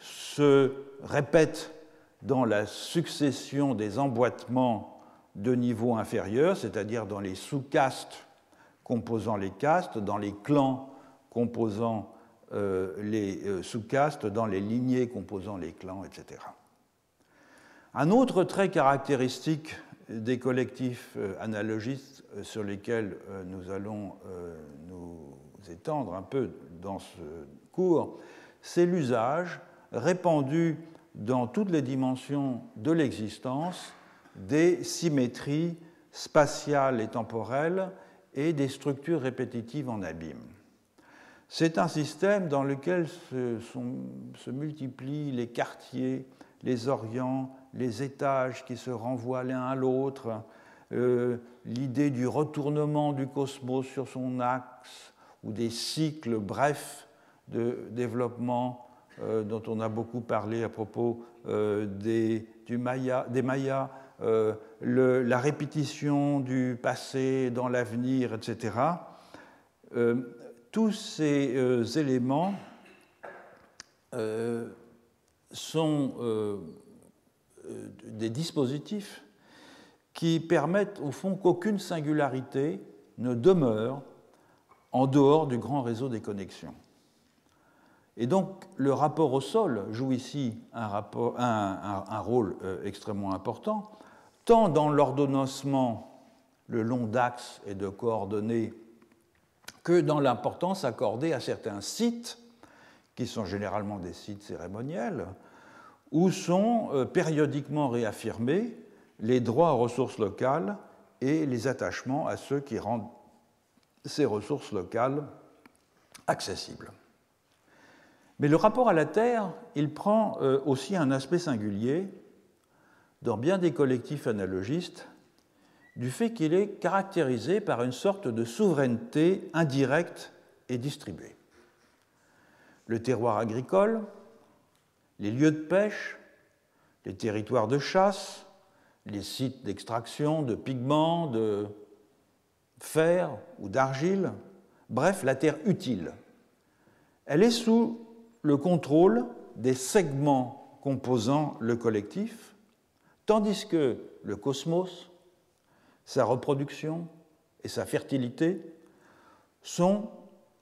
se répète dans la succession des emboîtements de niveau inférieur, c'est-à-dire dans les sous-castes composant les castes, dans les clans composant les sous-castes, dans les lignées composant les clans, etc. Un autre trait caractéristique des collectifs analogistes sur lesquels nous allons nous étendre un peu dans ce cours, c'est l'usage répandu dans toutes les dimensions de l'existence des symétries spatiales et temporelles et des structures répétitives en abîme. C'est un système dans lequel se multiplient les quartiers, les orients, les étages qui se renvoient l'un à l'autre, l'idée du retournement du cosmos sur son axe, ou des cycles brefs de développement dont on a beaucoup parlé à propos des Mayas, la répétition du passé dans l'avenir, etc. Tous ces éléments sont des dispositifs qui permettent au fond qu'aucune singularité ne demeure en dehors du grand réseau des connexions. Et donc le rapport au sol joue ici un rôle extrêmement important, tant dans l'ordonnancement le long d'axes et de coordonnées que dans l'importance accordée à certains sites, qui sont généralement des sites cérémoniels, où sont périodiquement réaffirmés les droits aux ressources locales et les attachements à ceux qui rendent ces ressources locales accessible. Mais le rapport à la terre, il prend aussi un aspect singulier dans bien des collectifs analogistes, du fait qu'il est caractérisé par une sorte de souveraineté indirecte et distribuée. Le terroir agricole, les lieux de pêche, les territoires de chasse, les sites d'extraction de pigments, de fer ou d'argile, bref, la terre utile. Elle est sous le contrôle des segments composant le collectif, tandis que le cosmos, sa reproduction et sa fertilité sont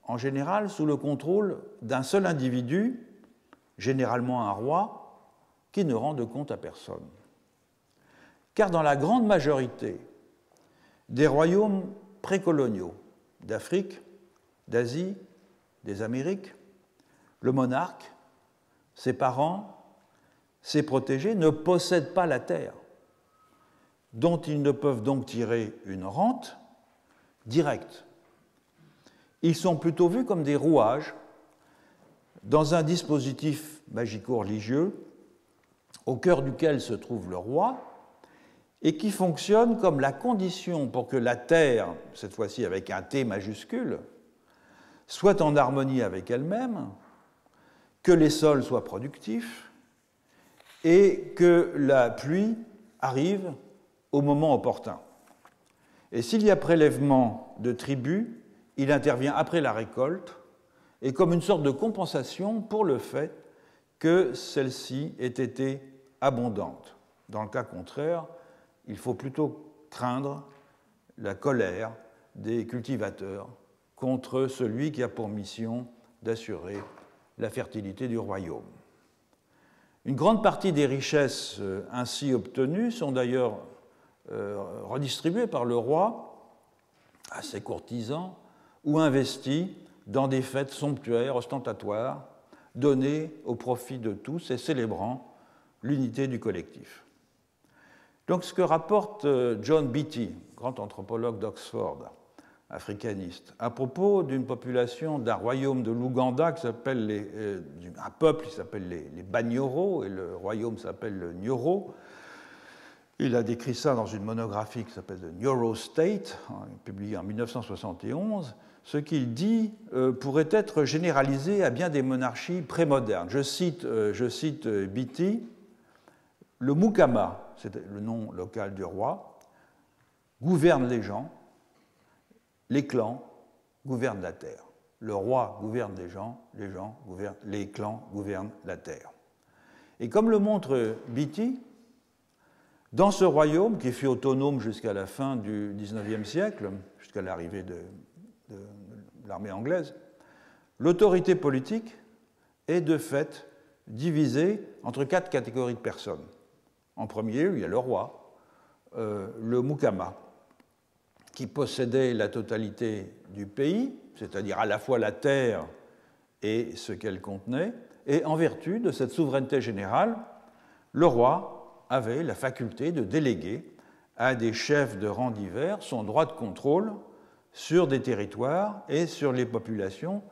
en général sous le contrôle d'un seul individu, généralement un roi, qui ne rend de compte à personne. Car dans la grande majorité des royaumes précoloniaux d'Afrique, d'Asie, des Amériques, le monarque, ses parents, ses protégés ne possèdent pas la terre, dont ils ne peuvent donc tirer une rente directe. Ils sont plutôt vus comme des rouages dans un dispositif magico-religieux au cœur duquel se trouve le roi et qui fonctionne comme la condition pour que la terre, cette fois-ci avec un T majuscule, soit en harmonie avec elle-même, que les sols soient productifs et que la pluie arrive au moment opportun. Et s'il y a prélèvement de tribut, il intervient après la récolte et comme une sorte de compensation pour le fait que celle-ci ait été abondante. Dans le cas contraire, il faut plutôt craindre la colère des cultivateurs contre celui qui a pour mission d'assurer la fertilité du royaume. Une grande partie des richesses ainsi obtenues sont d'ailleurs redistribuées par le roi à ses courtisans ou investies dans des fêtes somptuaires, ostentatoires, données au profit de tous et célébrant l'unité du collectif. Donc ce que rapporte John Beattie, grand anthropologue d'Oxford, africaniste, à propos d'une population d'un royaume de l'Ouganda qui s'appelle un peuple qui s'appelle les Banyoro et le royaume s'appelle le Nyoro. Il a décrit ça dans une monographie qui s'appelle The Nyoro State, publiée en 1971. Ce qu'il dit pourrait être généralisé à bien des monarchies prémodernes. Je cite Beattie, le Mukama, c'est le nom local du roi, gouverne les gens gouvernent la terre. Le roi gouverne les gens gouvernent, les clans gouvernent la terre. Et comme le montre Beattie, dans ce royaume, qui fut autonome jusqu'à la fin du XIXe siècle, jusqu'à l'arrivée de l'armée anglaise, l'autorité politique est de fait divisée entre 4 catégories de personnes. En premier lieu, il y a le roi, le Mukama, qui possédait la totalité du pays, c'est-à-dire à la fois la terre et ce qu'elle contenait, et en vertu de cette souveraineté générale, le roi avait la faculté de déléguer à des chefs de rang divers son droit de contrôle sur des territoires et sur les populations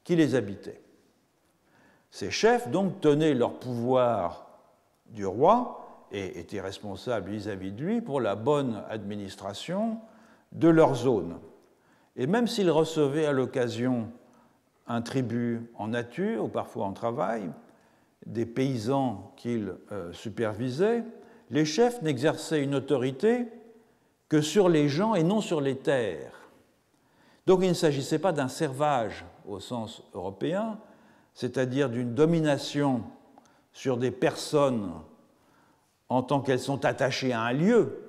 qui les habitaient. Ces chefs donc tenaient leur pouvoir du roi et étaient responsables vis-à-vis de lui pour la bonne administration de leur zone. Et même s'ils recevaient à l'occasion un tribut en nature ou parfois en travail, des paysans qu'ils supervisaient, les chefs n'exerçaient une autorité que sur les gens et non sur les terres. Donc il ne s'agissait pas d'un servage au sens européen, c'est-à-dire d'une domination sur des personnes en tant qu'elles sont attachées à un lieu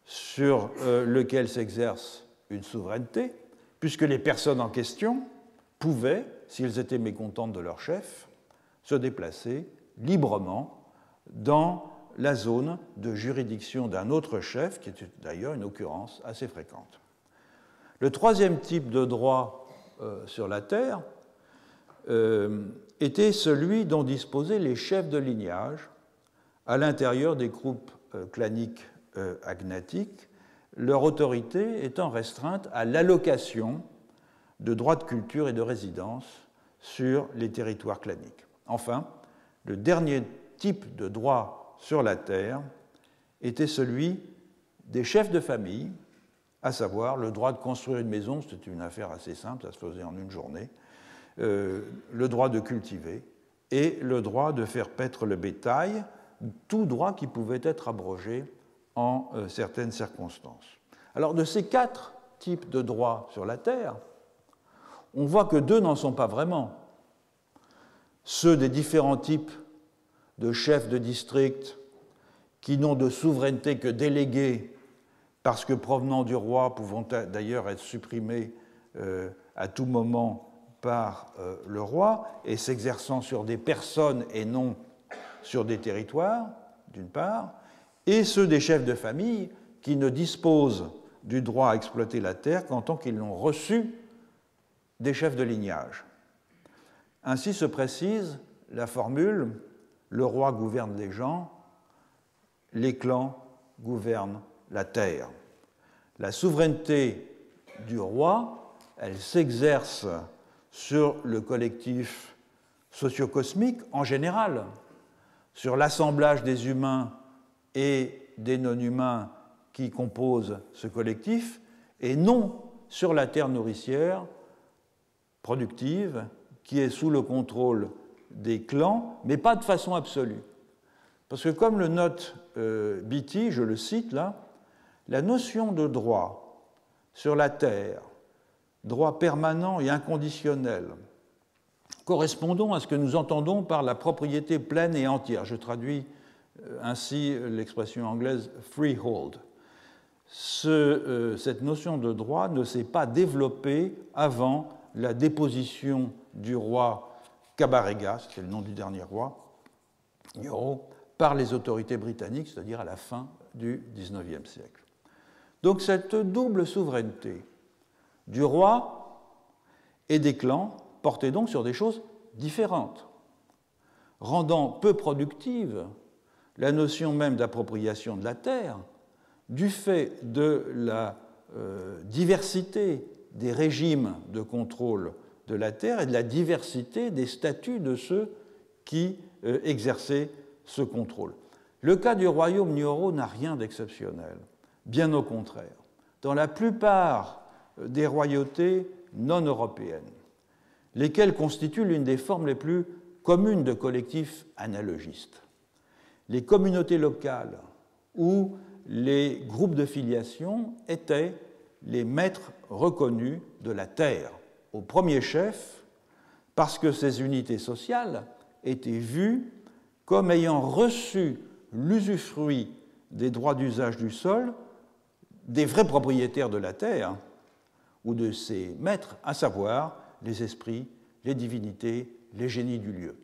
sur lequel s'exerce une souveraineté, puisque les personnes en question pouvaient, s'ils étaient mécontentes de leur chef, se déplacer librement dans la zone de juridiction d'un autre chef, qui était d'ailleurs une occurrence assez fréquente. Le troisième type de droit sur la terre était celui dont disposaient les chefs de lignage à l'intérieur des groupes claniques agnatiques, leur autorité étant restreinte à l'allocation de droit de culture et de résidence sur les territoires claniques. Enfin, le dernier type de droit sur la terre était celui des chefs de famille, à savoir le droit de construire une maison, c'était une affaire assez simple, ça se faisait en une journée, le droit de cultiver et le droit de faire paître le bétail, tout droit qui pouvait être abrogé en certaines circonstances. Alors de ces 4 types de droits sur la terre, on voit que 2 n'en sont pas vraiment. Ceux des différents types de chefs de district qui n'ont de souveraineté que déléguée parce que provenant du roi, pouvant d'ailleurs être supprimés à tout moment par le roi et s'exerçant sur des personnes et non sur des territoires, d'une part, et ceux des chefs de famille qui ne disposent du droit à exploiter la terre qu'en tant qu'ils l'ont reçu des chefs de lignage. Ainsi se précise la formule « le roi gouverne les gens, les clans gouvernent la terre ». La souveraineté du roi, elle s'exerce sur le collectif socio-cosmique en général, sur l'assemblage des humains et des non-humains qui composent ce collectif, et non sur la terre nourricière productive qui est sous le contrôle des clans, mais pas de façon absolue. Parce que comme le note Beatty, je le cite là, la notion de droit sur la terre, droit permanent et inconditionnel, correspondant à ce que nous entendons par la propriété pleine et entière. Je traduis ainsi l'expression anglaise freehold. Cette notion de droit ne s'est pas développée avant la déposition du roi Kabarega, c'était le nom du dernier roi, Nyoro, par les autorités britanniques, c'est-à-dire à la fin du XIXe siècle. Donc cette double souveraineté du roi et des clans portait donc sur des choses différentes, rendant peu productive la notion même d'appropriation de la terre du fait de la diversité des régimes de contrôle de la terre et de la diversité des statuts de ceux qui exerçaient ce contrôle. Le cas du royaume Nyoro n'a rien d'exceptionnel, bien au contraire. Dans la plupart des royautés non européennes, lesquelles constituent l'une des formes les plus communes de collectifs analogistes, les communautés locales ou les groupes de filiation étaient les maîtres reconnus de la terre, au premier chef, parce que ces unités sociales étaient vues comme ayant reçu l'usufruit des droits d'usage du sol des vrais propriétaires de la terre ou de ses maîtres, à savoir les esprits, les divinités, les génies du lieu.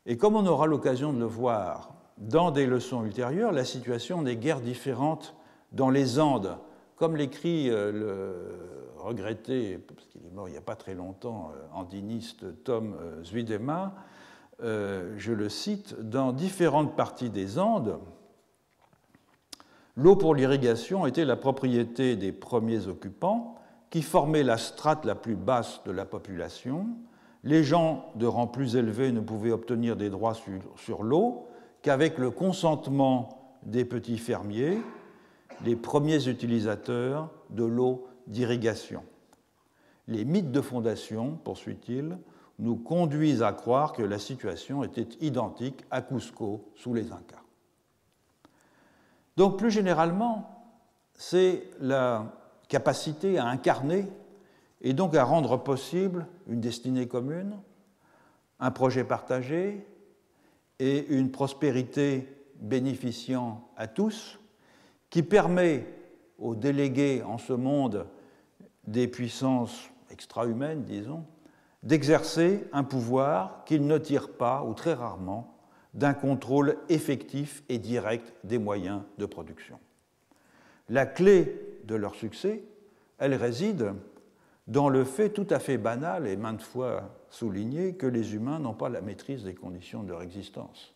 Et comme on aura l'occasion de le voir dans des leçons ultérieures, la situation n'est guère différente dans les Andes. Comme l'écrit le regretté, parce qu'il est mort il n'y a pas très longtemps, andiniste Tom Zuidema, je le cite, dans différentes parties des Andes, l'eau pour l'irrigation était la propriété des premiers occupants qui formaient la strate la plus basse de la population. Les gens de rang plus élevé ne pouvaient obtenir des droits sur l'eau qu'avec le consentement des petits fermiers, les premiers utilisateurs de l'eau d'irrigation. Les mythes de fondation, poursuit-il, nous conduisent à croire que la situation était identique à Cusco sous les Incas. Donc plus généralement, c'est la capacité à incarner et donc à rendre possible une destinée commune, un projet partagé et une prospérité bénéficiant à tous, qui permet aux délégués en ce monde des puissances extra-humaines, disons, d'exercer un pouvoir qu'ils ne tirent pas, ou très rarement, d'un contrôle effectif et direct des moyens de production. La clé de leur succès, elle réside dans le fait tout à fait banal et maintes fois souligné que les humains n'ont pas la maîtrise des conditions de leur existence.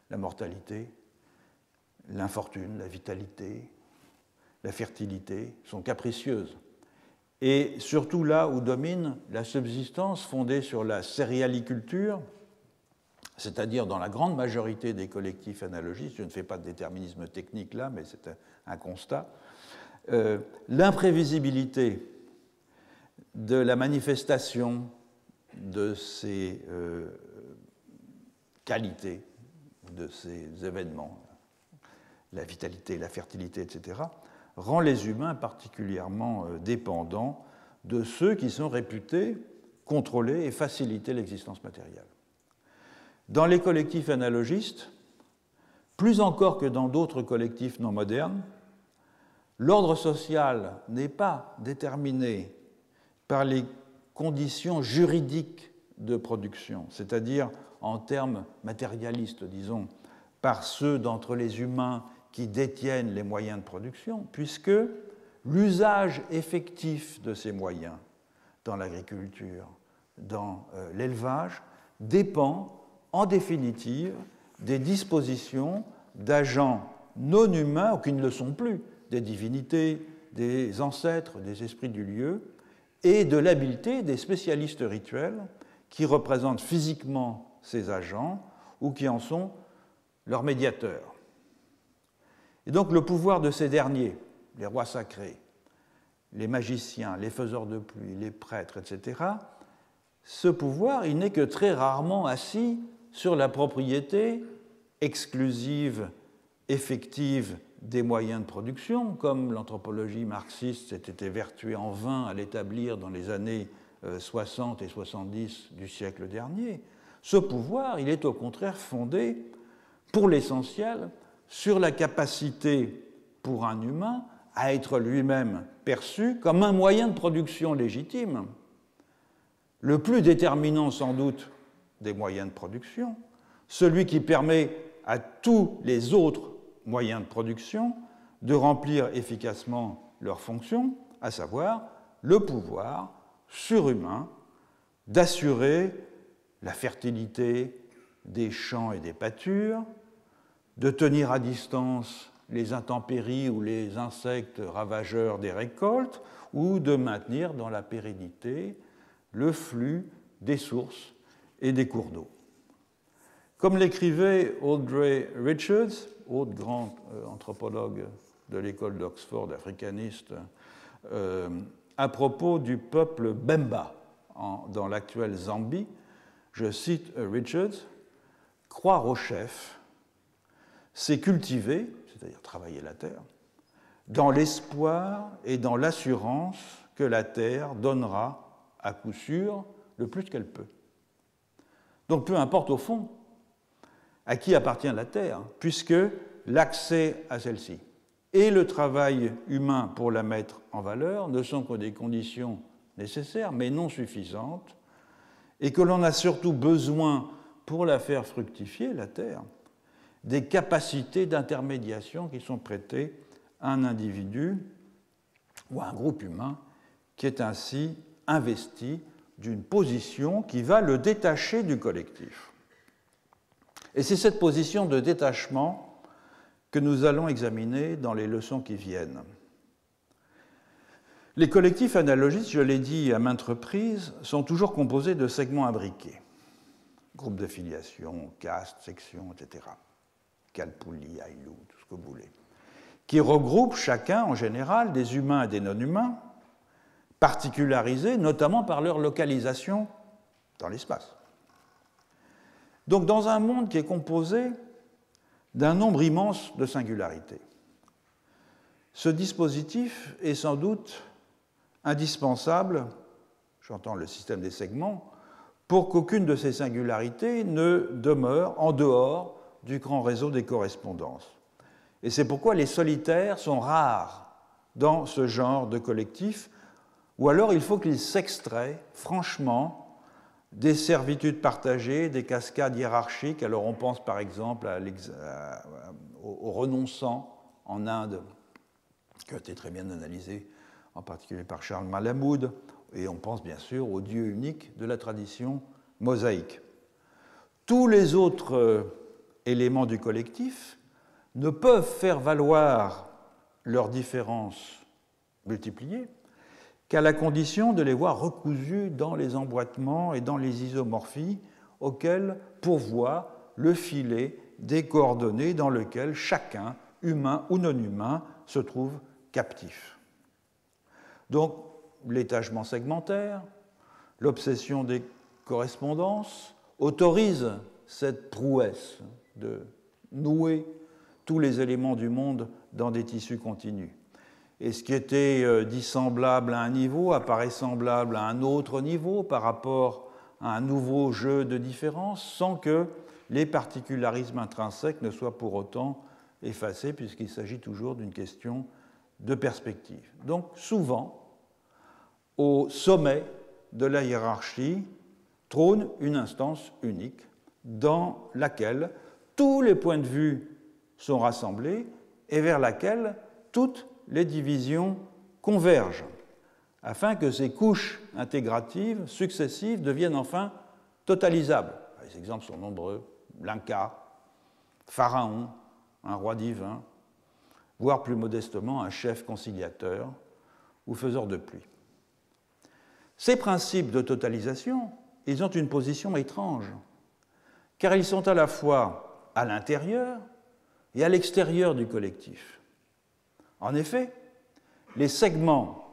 La mortalité, l'infortune, la vitalité, la fertilité sont capricieuses et surtout là où domine la subsistance fondée sur la céréaliculture, c'est-à-dire dans la grande majorité des collectifs analogistes, je ne fais pas de déterminisme technique là, mais c'est un constat, l'imprévisibilité de la manifestation de ces qualités, de ces événements, la vitalité, la fertilité, etc., rend les humains particulièrement dépendants de ceux qui sont réputés contrôler et faciliter l'existence matérielle. Dans les collectifs analogistes, plus encore que dans d'autres collectifs non modernes, l'ordre social n'est pas déterminé par les conditions juridiques de production, c'est-à-dire en termes matérialistes, disons, par ceux d'entre les humains qui détiennent les moyens de production, puisque l'usage effectif de ces moyens dans l'agriculture, dans l'élevage, dépend en définitive des dispositions d'agents non humains, ou qui ne le sont plus, des divinités, des ancêtres, des esprits du lieu, et de l'habileté des spécialistes rituels qui représentent physiquement ces agents ou qui en sont leurs médiateurs. Et donc le pouvoir de ces derniers, les rois sacrés, les magiciens, les faiseurs de pluie, les prêtres, etc., ce pouvoir, il n'est que très rarement assis sur la propriété exclusive, effective des moyens de production, comme l'anthropologie marxiste s'était évertuée en vain à l'établir dans les années 60 et 70 du siècle dernier. Ce pouvoir, il est au contraire fondé, pour l'essentiel, sur la capacité pour un humain à être lui-même perçu comme un moyen de production légitime, le plus déterminant sans doute des moyens de production, celui qui permet à tous les autres moyens de production de remplir efficacement leurs fonctions, à savoir le pouvoir surhumain d'assurer la fertilité des champs et des pâtures, de tenir à distance les intempéries ou les insectes ravageurs des récoltes, ou de maintenir dans la pérennité le flux des sources et des cours d'eau. Comme l'écrivait Audrey Richards, autre grand anthropologue de l'école d'Oxford africaniste, à propos du peuple Bemba dans l'actuelle Zambie, je cite Richards, « Croire au chef, c'est cultiver, c'est-à-dire travailler la terre, dans l'espoir et dans l'assurance que la terre donnera à coup sûr le plus qu'elle peut. » Donc peu importe au fond à qui appartient la terre, puisque l'accès à celle-ci et le travail humain pour la mettre en valeur ne sont que des conditions nécessaires mais non suffisantes, et que l'on a surtout besoin pour la faire fructifier, la terre, des capacités d'intermédiation qui sont prêtées à un individu ou à un groupe humain qui est ainsi investi d'une position qui va le détacher du collectif. Et c'est cette position de détachement que nous allons examiner dans les leçons qui viennent. Les collectifs analogistes, je l'ai dit à maintes reprises, sont toujours composés de segments imbriqués. Groupes de filiation, castes, sections, etc. Kalpouli, Aïlou, tout ce que vous voulez. Qui regroupent chacun, en général, des humains et des non-humains, particularisés notamment par leur localisation dans l'espace. Donc dans un monde qui est composé d'un nombre immense de singularités, ce dispositif est sans doute indispensable, j'entends le système des segments, pour qu'aucune de ces singularités ne demeure en dehors du grand réseau des correspondances. Et c'est pourquoi les solitaires sont rares dans ce genre de collectif, ou alors il faut qu'ils s'extraient franchement des servitudes partagées, des cascades hiérarchiques. Alors on pense par exemple aux renonçants en Inde, qui a été très bien analysé en particulier par Charles Malamud, et on pense bien sûr au Dieu unique de la tradition mosaïque. Tous les autres éléments du collectif ne peuvent faire valoir leurs différences multipliées qu'à la condition de les voir recousus dans les emboîtements et dans les isomorphies auxquelles pourvoit le filet des coordonnées dans lequel chacun, humain ou non humain, se trouve captif. Donc, l'étagement segmentaire, l'obsession des correspondances autorisent cette prouesse de nouer tous les éléments du monde dans des tissus continus. Et ce qui était dissemblable à un niveau apparaît semblable à un autre niveau par rapport à un nouveau jeu de différence sans que les particularismes intrinsèques ne soient pour autant effacés puisqu'il s'agit toujours d'une question de perspective. Donc souvent, au sommet de la hiérarchie trône une instance unique dans laquelle tous les points de vue sont rassemblés et vers laquelle toutes les divisions convergent, afin que ces couches intégratives successives deviennent enfin totalisables. Les exemples sont nombreux. L'Inca, Pharaon, un roi divin, voire plus modestement un chef conciliateur ou faiseur de pluie. Ces principes de totalisation, ils ont une position étrange, car ils sont à la fois à l'intérieur et à l'extérieur du collectif. En effet, les segments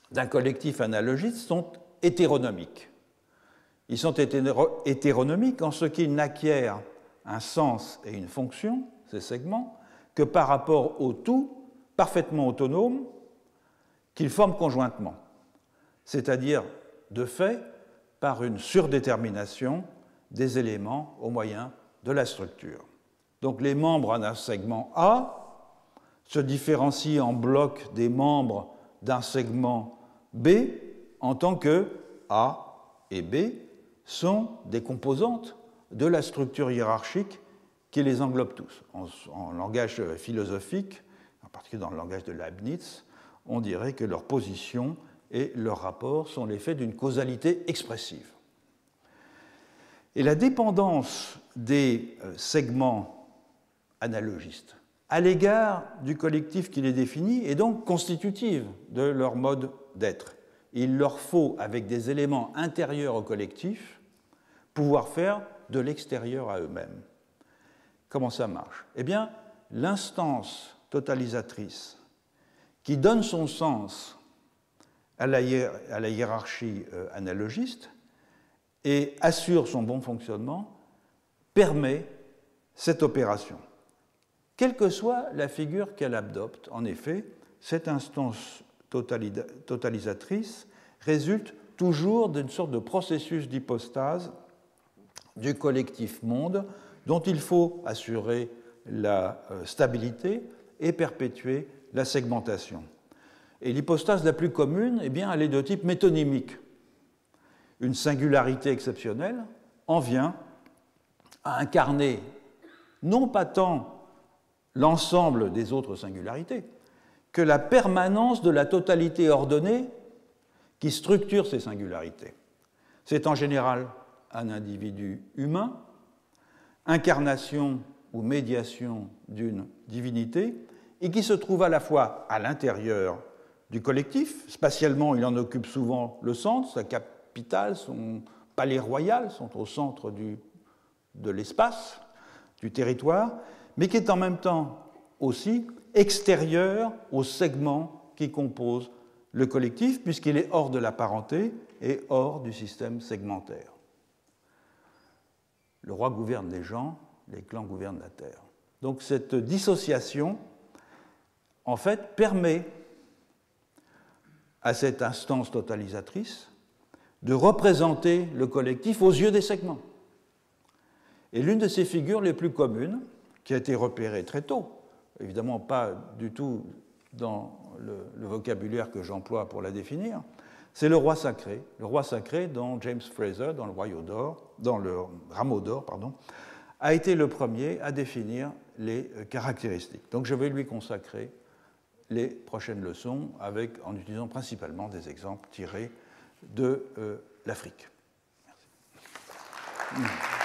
d'un collectif analogiste sont hétéronomiques. Ils sont hétéronomiques en ce qu'ils n'acquièrent un sens et une fonction, ces segments, que par rapport au tout parfaitement autonome qu'ils forment conjointement, c'est-à-dire, de fait, par une surdétermination des éléments au moyen de la structure. Donc les membres d'un segment A se différencient en bloc des membres d'un segment B en tant que A et B sont des composantes de la structure hiérarchique qui les englobe tous. En langage philosophique, en particulier dans le langage de Leibniz, on dirait que leur position et leur rapport sont l'effet d'une causalité expressive. Et la dépendance des segments analogistes à l'égard du collectif qui les définit est donc constitutive de leur mode d'être. Il leur faut, avec des éléments intérieurs au collectif, pouvoir faire de l'extérieur à eux-mêmes. Comment ça marche? Eh bien, l'instance totalisatrice qui donne son sens à la hiérarchie analogiste et assure son bon fonctionnement permet cette opération. Quelle que soit la figure qu'elle adopte, en effet, cette instance totalisatrice résulte toujours d'une sorte de processus d'hypostase du collectif monde dont il faut assurer la stabilité et perpétuer la segmentation. Et l'hypostase la plus commune, eh bien, elle est de type métonymique. Une singularité exceptionnelle en vient à incarner non pas tant l'ensemble des autres singularités que la permanence de la totalité ordonnée qui structure ces singularités. C'est en général un individu humain, incarnation ou médiation d'une divinité, et qui se trouve à la fois à l'intérieur du collectif, spatialement il en occupe souvent le centre, sa capitale, son palais royal sont au centre de l'espace, du territoire, mais qui est en même temps aussi extérieur aux segments qui composent le collectif, puisqu'il est hors de la parenté et hors du système segmentaire. Le roi gouverne les gens, les clans gouvernent la terre. Donc cette dissociation, en fait, permet à cette instance totalisatrice de représenter le collectif aux yeux des segments. Et l'une de ces figures les plus communes, qui a été repérée très tôt, évidemment pas du tout dans le vocabulaire que j'emploie pour la définir, c'est le roi sacré dont James Fraser, dans le Rameau d'or, a été le premier à définir les caractéristiques. Donc je vais lui consacrer les prochaines leçons en utilisant principalement des exemples tirés de l'Afrique. Merci.